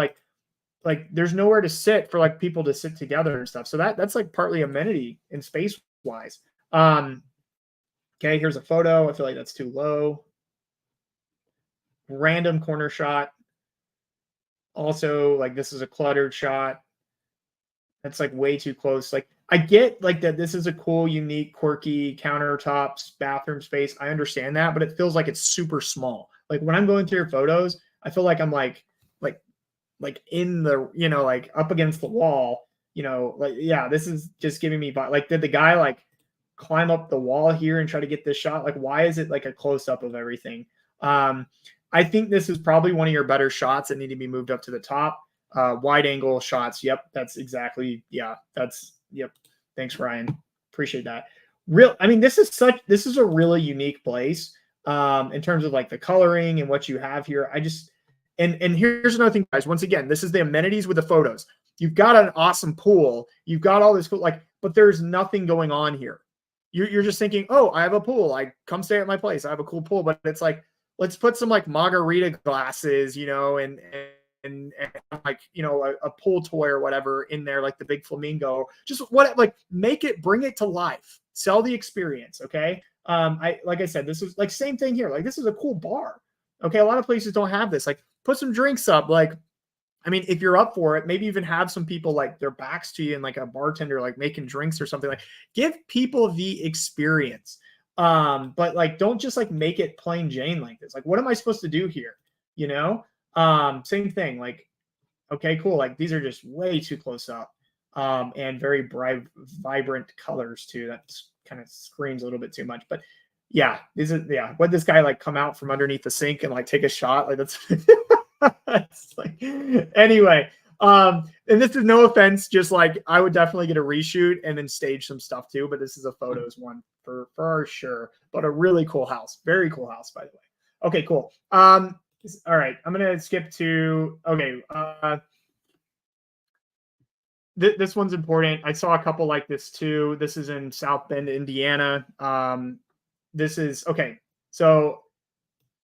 like there's nowhere to sit for like people to sit together and stuff. So that's like partly amenity in space wise. Okay. Here's a photo. I feel like that's too low. Random corner shot. Also, like, this is a cluttered shot. That's like way too close. Like, I get like that this is a cool, unique, quirky countertops, bathroom space. I understand that, but it feels like it's super small. Like when I'm going through your photos, I feel like I'm like like in the, you know, like up against the wall, you know, like, yeah, this is just giving me like, did the guy like climb up the wall here and try to get this shot? Like, why is it like a close up of everything? I think this is probably one of your better shots that need to be moved up to the top. Wide angle shots. Yep. That's exactly. Yeah. Yep. Thanks, Ryan. Appreciate that. I mean, this is a really unique place in terms of like the coloring and what you have here. And here's another thing, guys. Once again, this is the amenities with the photos. You've got an awesome pool. You've got all this cool, like, but there's nothing going on here. You're just thinking, oh, I have a pool. I come stay at my place. I have a cool pool. But it's like, let's put some like margarita glasses, you know, and like, you know, a pool toy or whatever in there, like the big flamingo. Just like bring it to life. Sell the experience. Okay. Like I said, this is like same thing here. Like this is a cool bar. Okay. A lot of places don't have this. Like put some drinks up. Like, I mean, if you're up for it, maybe even have some people like their backs to you and like a bartender like making drinks or something. Like give people the experience. But like don't just like make it plain Jane like this. Like, what am I supposed to do here? You know? Same thing. Like, okay, cool. Like these are just way too close up. And very bright, vibrant colors too. That kind of screams a little bit too much. But yeah, what this guy like come out from underneath the sink and like take a shot? Like that's it's like, anyway, and this is no offense, just like I would definitely get a reshoot and then stage some stuff too, but this is a photos one for sure. But a really cool house, very cool house, by the way. Okay, cool. All right, I'm gonna skip to this one's important. I saw a couple like this too. This is in South Bend, Indiana. This is okay. So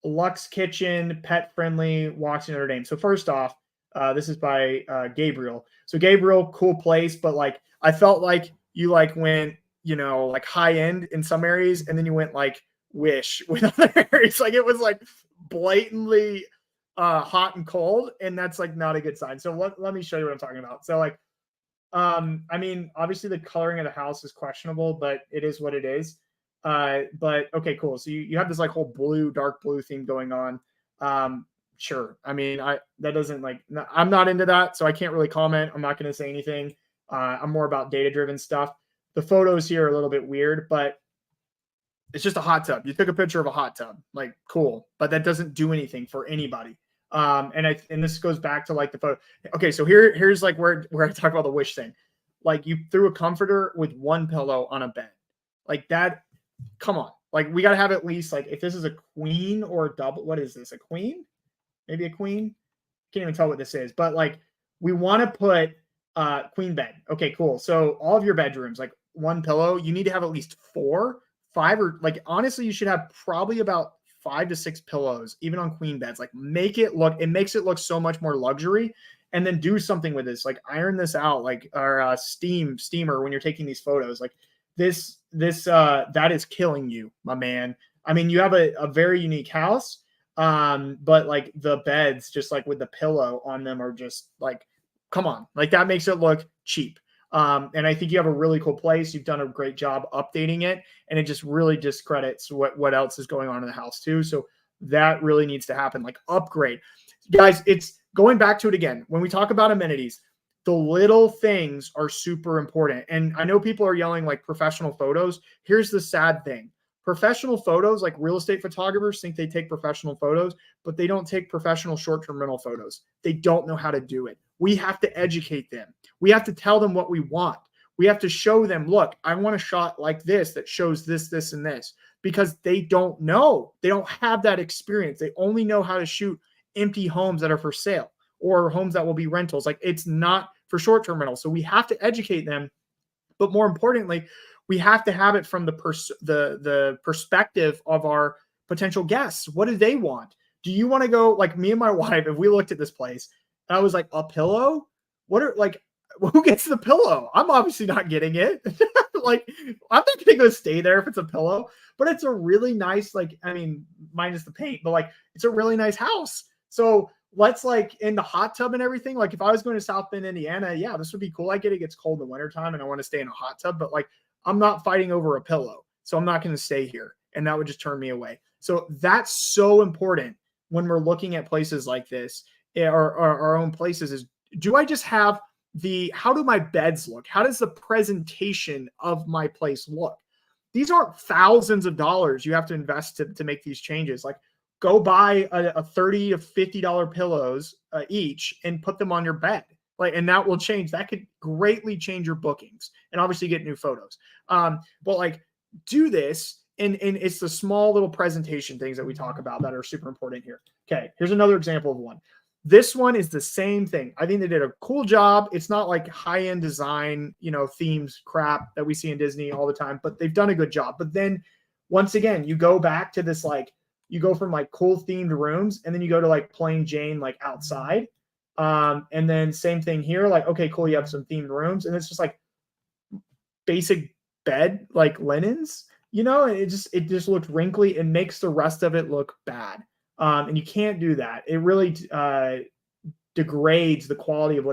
Lux Kitchen, pet friendly, walks in Notre Dame. So first off, this is by Gabriel. So Gabriel, cool place, but like I felt like you like went, you know, like high end in some areas, and then you went like Wish with other areas. Like it was like blatantly hot and cold, and that's like not a good sign. So let me show you what I'm talking about. So like, I mean, obviously the coloring of the house is questionable, but it is what it is. But okay, cool. So you have this like whole dark blue theme going on. Sure. I mean, that doesn't like, I'm not into that, so I can't really comment. I'm not going to say anything. I'm more about data-driven stuff. The photos here are a little bit weird, but it's just a hot tub. You took a picture of a hot tub, like cool, but that doesn't do anything for anybody. And this goes back to like the photo. Okay, so here's like where I talk about the Wish thing. Like you threw a comforter with one pillow on a bed, like that. Come on, like we got to have at least like if this is a queen or a double. What is this? A queen? Maybe a queen? Can't even tell what this is. But like we want to put queen bed. Okay, cool. So all of your bedrooms, like one pillow, you need to have at least 4, 5, or like honestly, you should have probably about 5 to 6 pillows, even on queen beds. Like it makes it look so much more luxury. And then do something with this, like iron this out, like our steamer when you're taking these photos. Like this that is killing you, my man. I mean, you have a very unique house, but like the beds, just like with the pillow on them, are just like, come on, like that makes it look cheap. And I think you have a really cool place. You've done a great job updating it, and it just really discredits what else is going on in the house too. So that really needs to happen. Like upgrade, guys. It's going back to it again. When we talk about amenities, the little things are super important. And I know people are yelling like professional photos. Here's the sad thing. Professional photos, like real estate photographers think they take professional photos, but they don't take professional short-term rental photos. They don't know how to do it. We have to educate them. We have to tell them what we want. We have to show them, look, I want a shot like this that shows this, this, and this, because they don't know. They don't have that experience. They only know how to shoot empty homes that are for sale or homes that will be rentals. Like it's not for short-term rentals. So we have to educate them. But more importantly, we have to have it from the perspective of our potential guests. What do they want? Do you want to go, like me and my wife, if we looked at this place, and I was like, a pillow? Who gets the pillow? I'm obviously not getting it. Like, I'm not going to go stay there if it's a pillow, but it's a really nice, like, I mean, minus the paint, but like, it's a really nice house. So let's like in the hot tub and everything. Like if I was going to South Bend, Indiana, yeah, this would be cool. I get it gets cold in the wintertime and I want to stay in a hot tub, but like I'm not fighting over a pillow. So I'm not going to stay here. And that would just turn me away. So that's so important when we're looking at places like this or our own places is, do I just have how do my beds look? How does the presentation of my place look? These aren't thousands of dollars you have to invest to make these changes. Like go buy a $30 to $50 pillows each and put them on your bed. Like, and that will change. That could greatly change your bookings and obviously get new photos. But like do this. And it's the small little presentation things that we talk about that are super important here. Okay, here's another example of one. This one is the same thing. I think they did a cool job. It's not like high-end design, themes crap that we see in Disney all the time, but they've done a good job. But then once again, you go back to this, like you go from like cool themed rooms and then you go to like plain Jane, like outside. And then same thing here, like, okay, cool. You have some themed rooms and it's just like basic bed, like linens. It just looked wrinkly. It makes the rest of it look bad. And you can't do that. It really degrades the quality of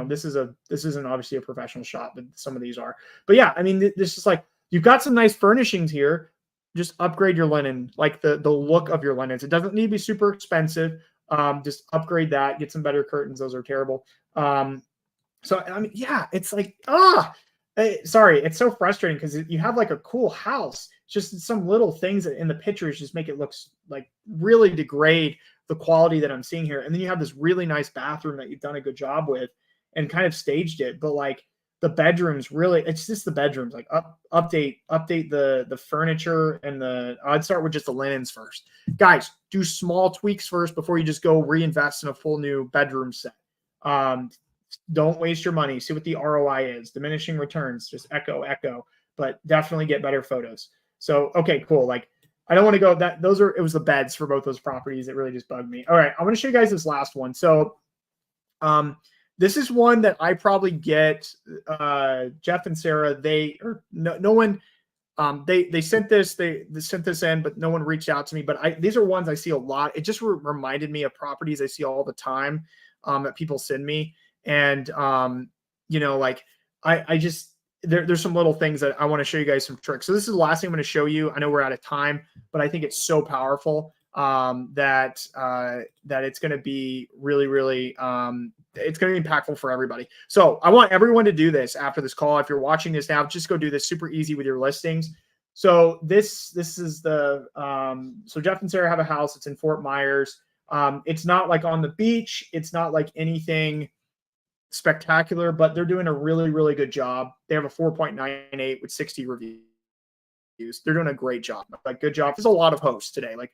this isn't obviously a professional shop, but some of these are. But yeah, I mean, this is like, you've got some nice furnishings here. Just upgrade your linen, like the look of your linens. It doesn't need to be super expensive. Just upgrade that, get some better curtains. Those are terrible. So, I mean, yeah, it's like, sorry, it's so frustrating because you have like a cool house. It's just some little things in the pictures just make it look like really degrade the quality that I'm seeing here. And then you have this really nice bathroom that you've done a good job with and kind of staged it. But like the bedrooms, really, it's just the bedrooms. Like update the furniture and I'd start with just the linens first. Guys, do small tweaks first before you just go reinvest in a full new bedroom set. Don't waste your money. See what the ROI is. Diminishing returns, just echo, but definitely get better photos. So, okay, cool. Like, I don't want to go it was the beds for both those properties that really just bugged me. All right, I want to show you guys this last one. So, this is one that I probably get, Jeff and Sarah, they sent this in, but no one reached out to me, but these are ones I see a lot. It just reminded me of properties I see all the time, that people send me. And, like there's some little things that I want to show you guys some tricks. So this is the last thing I'm going to show you. I know we're out of time, but I think it's so powerful, that it's going to be really, really, it's going to be impactful for everybody. So I want everyone to do this after this call. If you're watching this now, just go do this super easy with your listings. So this is so Jeff and Sarah have a house. It's in Fort Myers. It's not like on the beach. It's not like anything spectacular, but they're doing a really, really good job. They have a 4.98 with 60 reviews. They're doing a great job. Like, good job. There's a lot of hosts today. Like,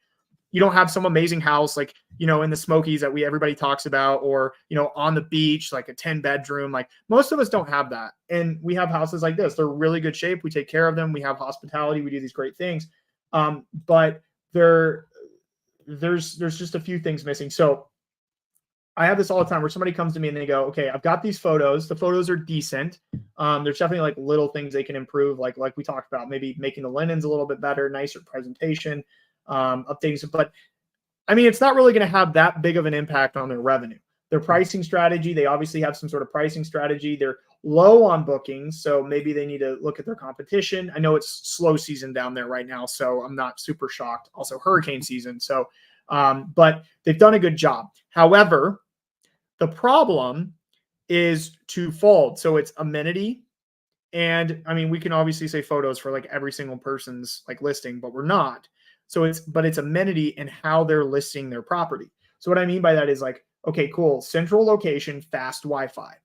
you don't have some amazing house, like, in the Smokies that everybody talks about, or, on the beach, like a 10-bedroom. Like, most of us don't have that. And we have houses like this. They're really good shape. We take care of them. We have hospitality. We do these great things. But there's just a few things missing. So I have this all the time where somebody comes to me and they go, okay, I've got these photos. The photos are decent. There's definitely like little things they can improve. Like we talked about, maybe making the linens a little bit better, nicer presentation, updating. But I mean, it's not really going to have that big of an impact on their revenue. Their pricing strategy, they obviously have some sort of pricing strategy. They're low on bookings, so maybe they need to look at their competition. I know it's slow season down there right now, so I'm not super shocked. Also hurricane season. So, but they've done a good job. However, the problem is twofold. So it's amenity. And I mean, we can obviously say photos for like every single person's like listing, but we're not. So it's amenity and how they're listing their property. So what I mean by that is like, okay, cool. Central location, fast Wi-Fi.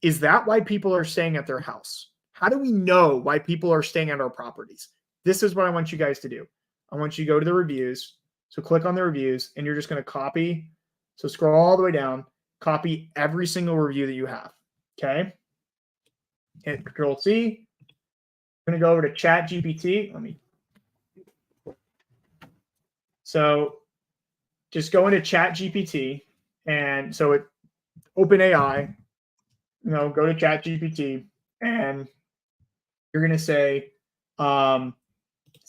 Is that why people are staying at their house? How do we know why people are staying at our properties? This is what I want you guys to do. I want you to go to the reviews. So click on the reviews and you're just going to copy. So scroll all the way down, copy every single review that you have. Okay. Hit Control C. I'm going to go over to Chat GPT. So just go into Chat GPT, and so open AI, go to Chat GPT, and you're going to say, so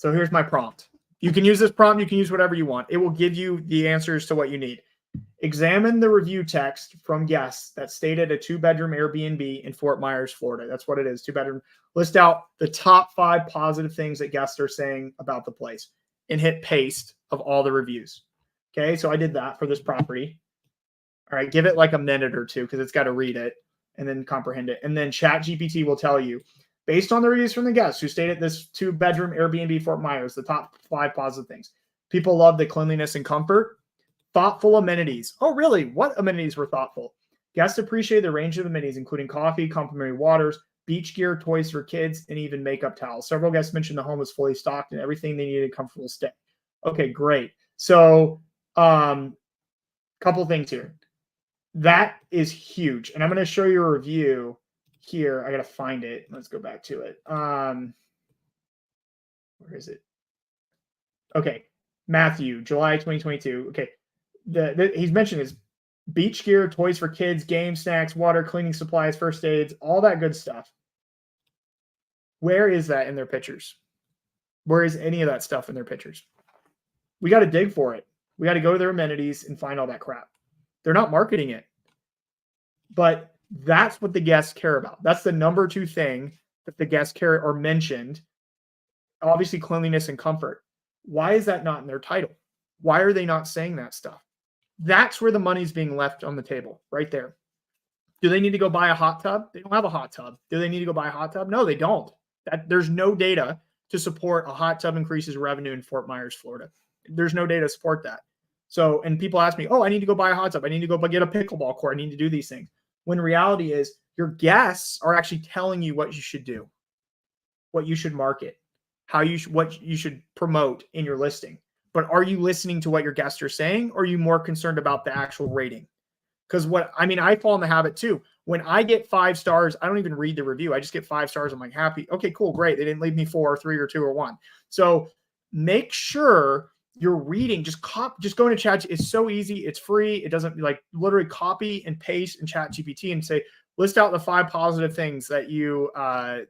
here's my prompt. You can use this prompt. You can use whatever you want. It will give you the answers to what you need. Examine the review text from guests that stayed at a 2-bedroom Airbnb in Fort Myers, Florida. That's what it is, 2-bedroom. List out the top 5 positive things that guests are saying about the place and hit paste of all the reviews. Okay, so I did that for this property. All right, give it like a minute or two because it's got to read it and then comprehend it. And then ChatGPT will tell you, based on the reviews from the guests who stayed at this 2-bedroom Airbnb Fort Myers, the top 5 positive things. People love the cleanliness and comfort. Thoughtful amenities. Oh, really? What amenities were thoughtful? Guests appreciate the range of amenities, including coffee, complimentary waters, beach gear, toys for kids, and even makeup towels. Several guests mentioned the home was fully stocked and everything they needed a comfortable stay. Okay, great. So, couple things here. That is huge. And I'm going to show you a review here. I got to find it. Let's go back to it. Where is it? Okay. Matthew, July 2022. Okay. He's mentioned is beach gear, toys for kids, games, snacks, water, cleaning supplies, first aids, all that good stuff. Where is that in their pictures? Where is any of that stuff in their pictures? We got to dig for it. We got to go to their amenities and find all that crap. They're not marketing it. But that's what the guests care about. That's the number 2 thing that the guests care or mentioned. Obviously, cleanliness and comfort. Why is that not in their title? Why are they not saying that stuff? That's where the money's being left on the table, right there. Do they need to go buy a hot tub? They don't have a hot tub. Do they need to go buy a hot tub? No, they don't. There's no data to support a hot tub increases revenue in Fort Myers, Florida. There's no data to support that. So, and people ask me, oh, I need to go buy a hot tub. I need to go get a pickleball court. I need to do these things. When reality is your guests are actually telling you what you should do, what you should market, what you should promote in your listing. But are you listening to what your guests are saying, or are you more concerned about the actual rating? Because I fall in the habit too. When I get 5 stars, I don't even read the review. I just get 5 stars. I'm like, happy. Okay, cool, great. They didn't leave me 4 or 3 or 2 or 1. So make sure you're reading. Just go into chat. It's so easy. It's free. It doesn't literally copy and paste in chat GPT and say, list out the 5 positive things that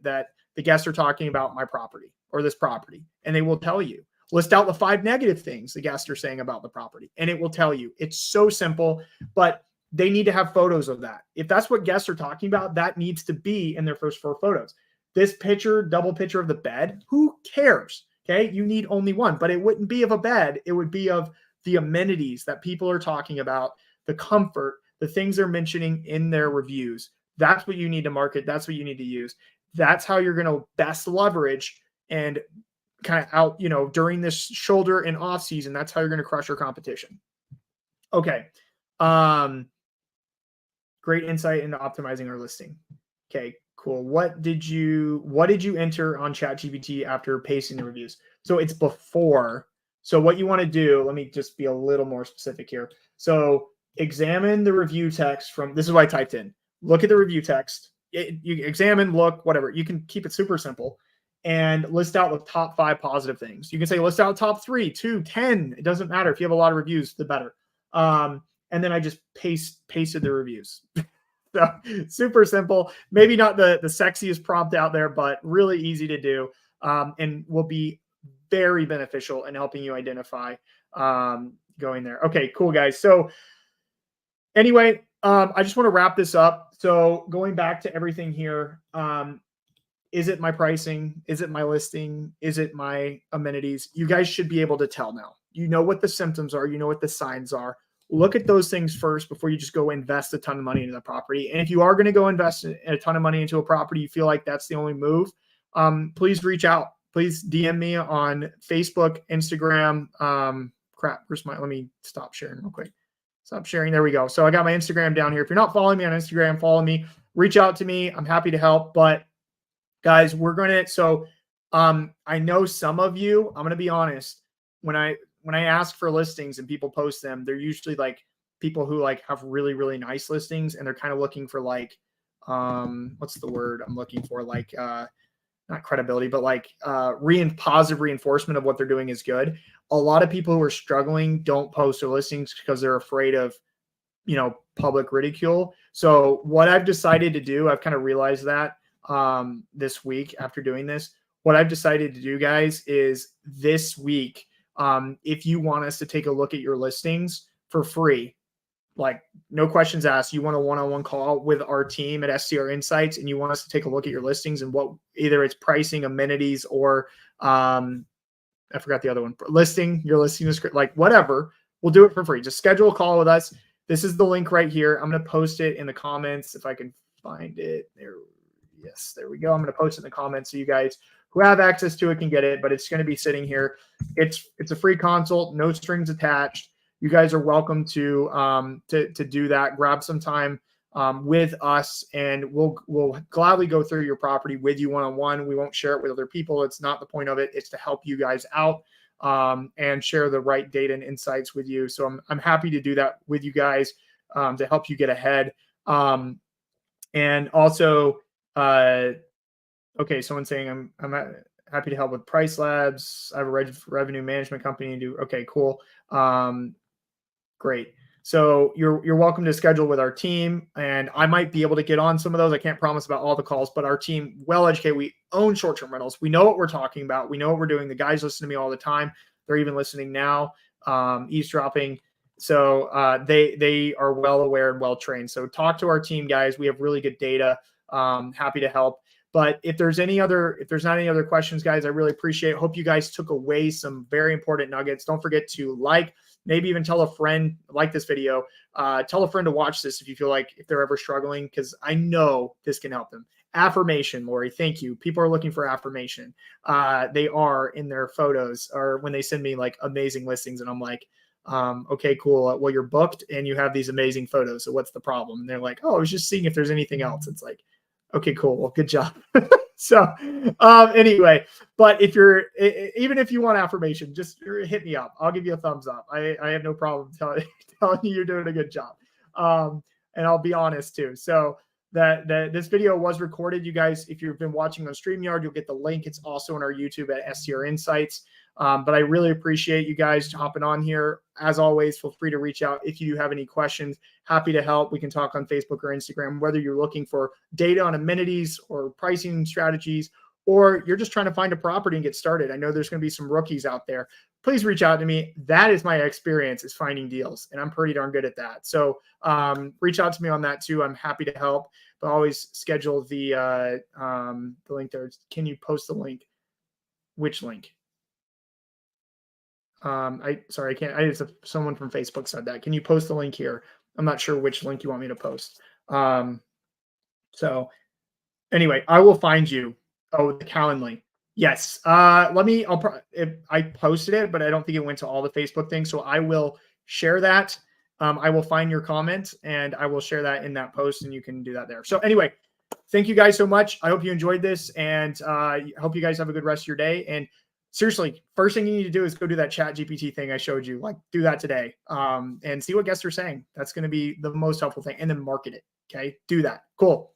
that the guests are talking about my property or this property. And they will tell you. List out the 5 negative things the guests are saying about the property, and it will tell you. It's so simple, but they need to have photos of that. If that's what guests are talking about, that needs to be in their first 4 photos. This double picture of the bed, who cares? Okay, you need only one, but it wouldn't be of a bed. It would be of the amenities that people are talking about, the comfort, the things they're mentioning in their reviews. That's what you need to market. That's what you need to use. That's how you're going to best leverage and kind of out, during this shoulder and off season. That's how you're going to crush your competition. Okay. Great insight into optimizing our listing. Okay, cool. What did you enter on ChatGPT after pasting the reviews? So it's before. So what you want to do, let me just be a little more specific here. So examine the review text this is what I typed in. Look at the review text. You examine, look, whatever. You can keep it super simple and list out the top 5 positive things. You can say list out top 3, 2, 10. It doesn't matter. If you have a lot of reviews, the better. And then I just pasted the reviews. So super simple. Maybe not the sexiest prompt out there, but really easy to do, and will be very beneficial in helping you identify going there. Okay, cool, guys. So anyway, I just want to wrap this up. So going back to everything here, is it my pricing? Is it my listing? Is it my amenities? You guys should be able to tell now. You know what the symptoms are. You know what the signs are. Look at those things first before you just go invest a ton of money into the property. And if you are going to go invest a ton of money into a property, you feel like that's the only move, please reach out. Please DM me on Facebook, Instagram. Let me stop sharing real quick. Stop sharing. There we go. So I got my Instagram down here. If you're not following me on Instagram, follow me. Reach out to me. I'm happy to help. But guys, I know some of you, I'm going to be honest, when I ask for listings and people post them, they're usually like people who have really, really nice listings, and they're kind of looking for what's the word I'm looking for? Not credibility, but positive reinforcement of what they're doing is good. A lot of people who are struggling don't post their listings because they're afraid of, public ridicule. So what I've decided to do, I've kind of realized that this week after doing this, what I've decided to do, guys, is this week, if you want us to take a look at your listings for free, like no questions asked, you want a one-on-one call with our team at STR Insights, and you want us to take a look at your listings and what either it's pricing, amenities, or I forgot the other one, listing, your listing is like whatever, we'll do it for free. Just schedule a call with us. This is the link right here. I'm going to post it in the comments if I can find it there. Yes, there we go. I'm going to post it in the comments so you guys who have access to it can get it, but it's going to be sitting here. It's a free consult, no strings attached. You guys are welcome to do that. Grab some time with us, and we'll gladly go through your property with you one-on-one. We won't share it with other people. It's not the point of it. It's to help you guys out and share the right data and insights with you. So I'm happy to do that with you guys to help you get ahead. And also, okay, someone's saying I'm happy to help with Price Labs. I have a revenue management company to do. Okay, cool. Great. So you're welcome to schedule with our team, and I might be able to get on some of those. I can't promise about all the calls, but our team, well educated, we own short-term rentals. We know what we're talking about. We know what we're doing. The guys listen to me all the time. They're even listening now, eavesdropping. So they are well aware and well trained. So talk to our team, guys. We have really good data. Happy to help. But if there's not any other questions, guys, I really appreciate it. Hope you guys took away some very important nuggets. Don't forget to maybe even tell a friend, like this video, tell a friend to watch this if you feel like if they're ever struggling, because I know this can help them. Affirmation, Lori, thank you. People are looking for affirmation. They are in their photos or when they send me like amazing listings, and I'm like, okay, cool. Well, you're booked and you have these amazing photos. So what's the problem? And they're like, oh, I was just seeing if there's anything else. It's like, okay, cool. Well, good job. So anyway, but even if you want affirmation, just hit me up. I'll give you a thumbs up. I have no problem telling you you're doing a good job. And I'll be honest too. So this video was recorded. You guys, if you've been watching on StreamYard, you'll get the link. It's also on our YouTube at STR Insights. But I really appreciate you guys hopping on here. As always, feel free to reach out if you do have any questions. Happy to help. We can talk on Facebook or Instagram, whether you're looking for data on amenities or pricing strategies, or you're just trying to find a property and get started. I know there's going to be some rookies out there. Please reach out to me. That is my experience, is finding deals, and I'm pretty darn good at that. So reach out to me on that too. I'm happy to help, but always schedule the link there. Can you post the link? Which link? Sorry, I can't. Someone from Facebook said that. Can you post the link here? I'm not sure which link you want me to post. So anyway, I will find you. Oh, the Calendly. Yes. I posted it, but I don't think it went to all the Facebook things. So I will share that. I will find your comment and I will share that in that post, and you can do that there. So anyway, thank you guys so much. I hope you enjoyed this, and I hope you guys have a good rest of your day. And seriously, first thing you need to do is go do that chat GPT thing I showed you. Like, do that today and see what guests are saying. That's going to be the most helpful thing. And then market it. Okay. Do that. Cool.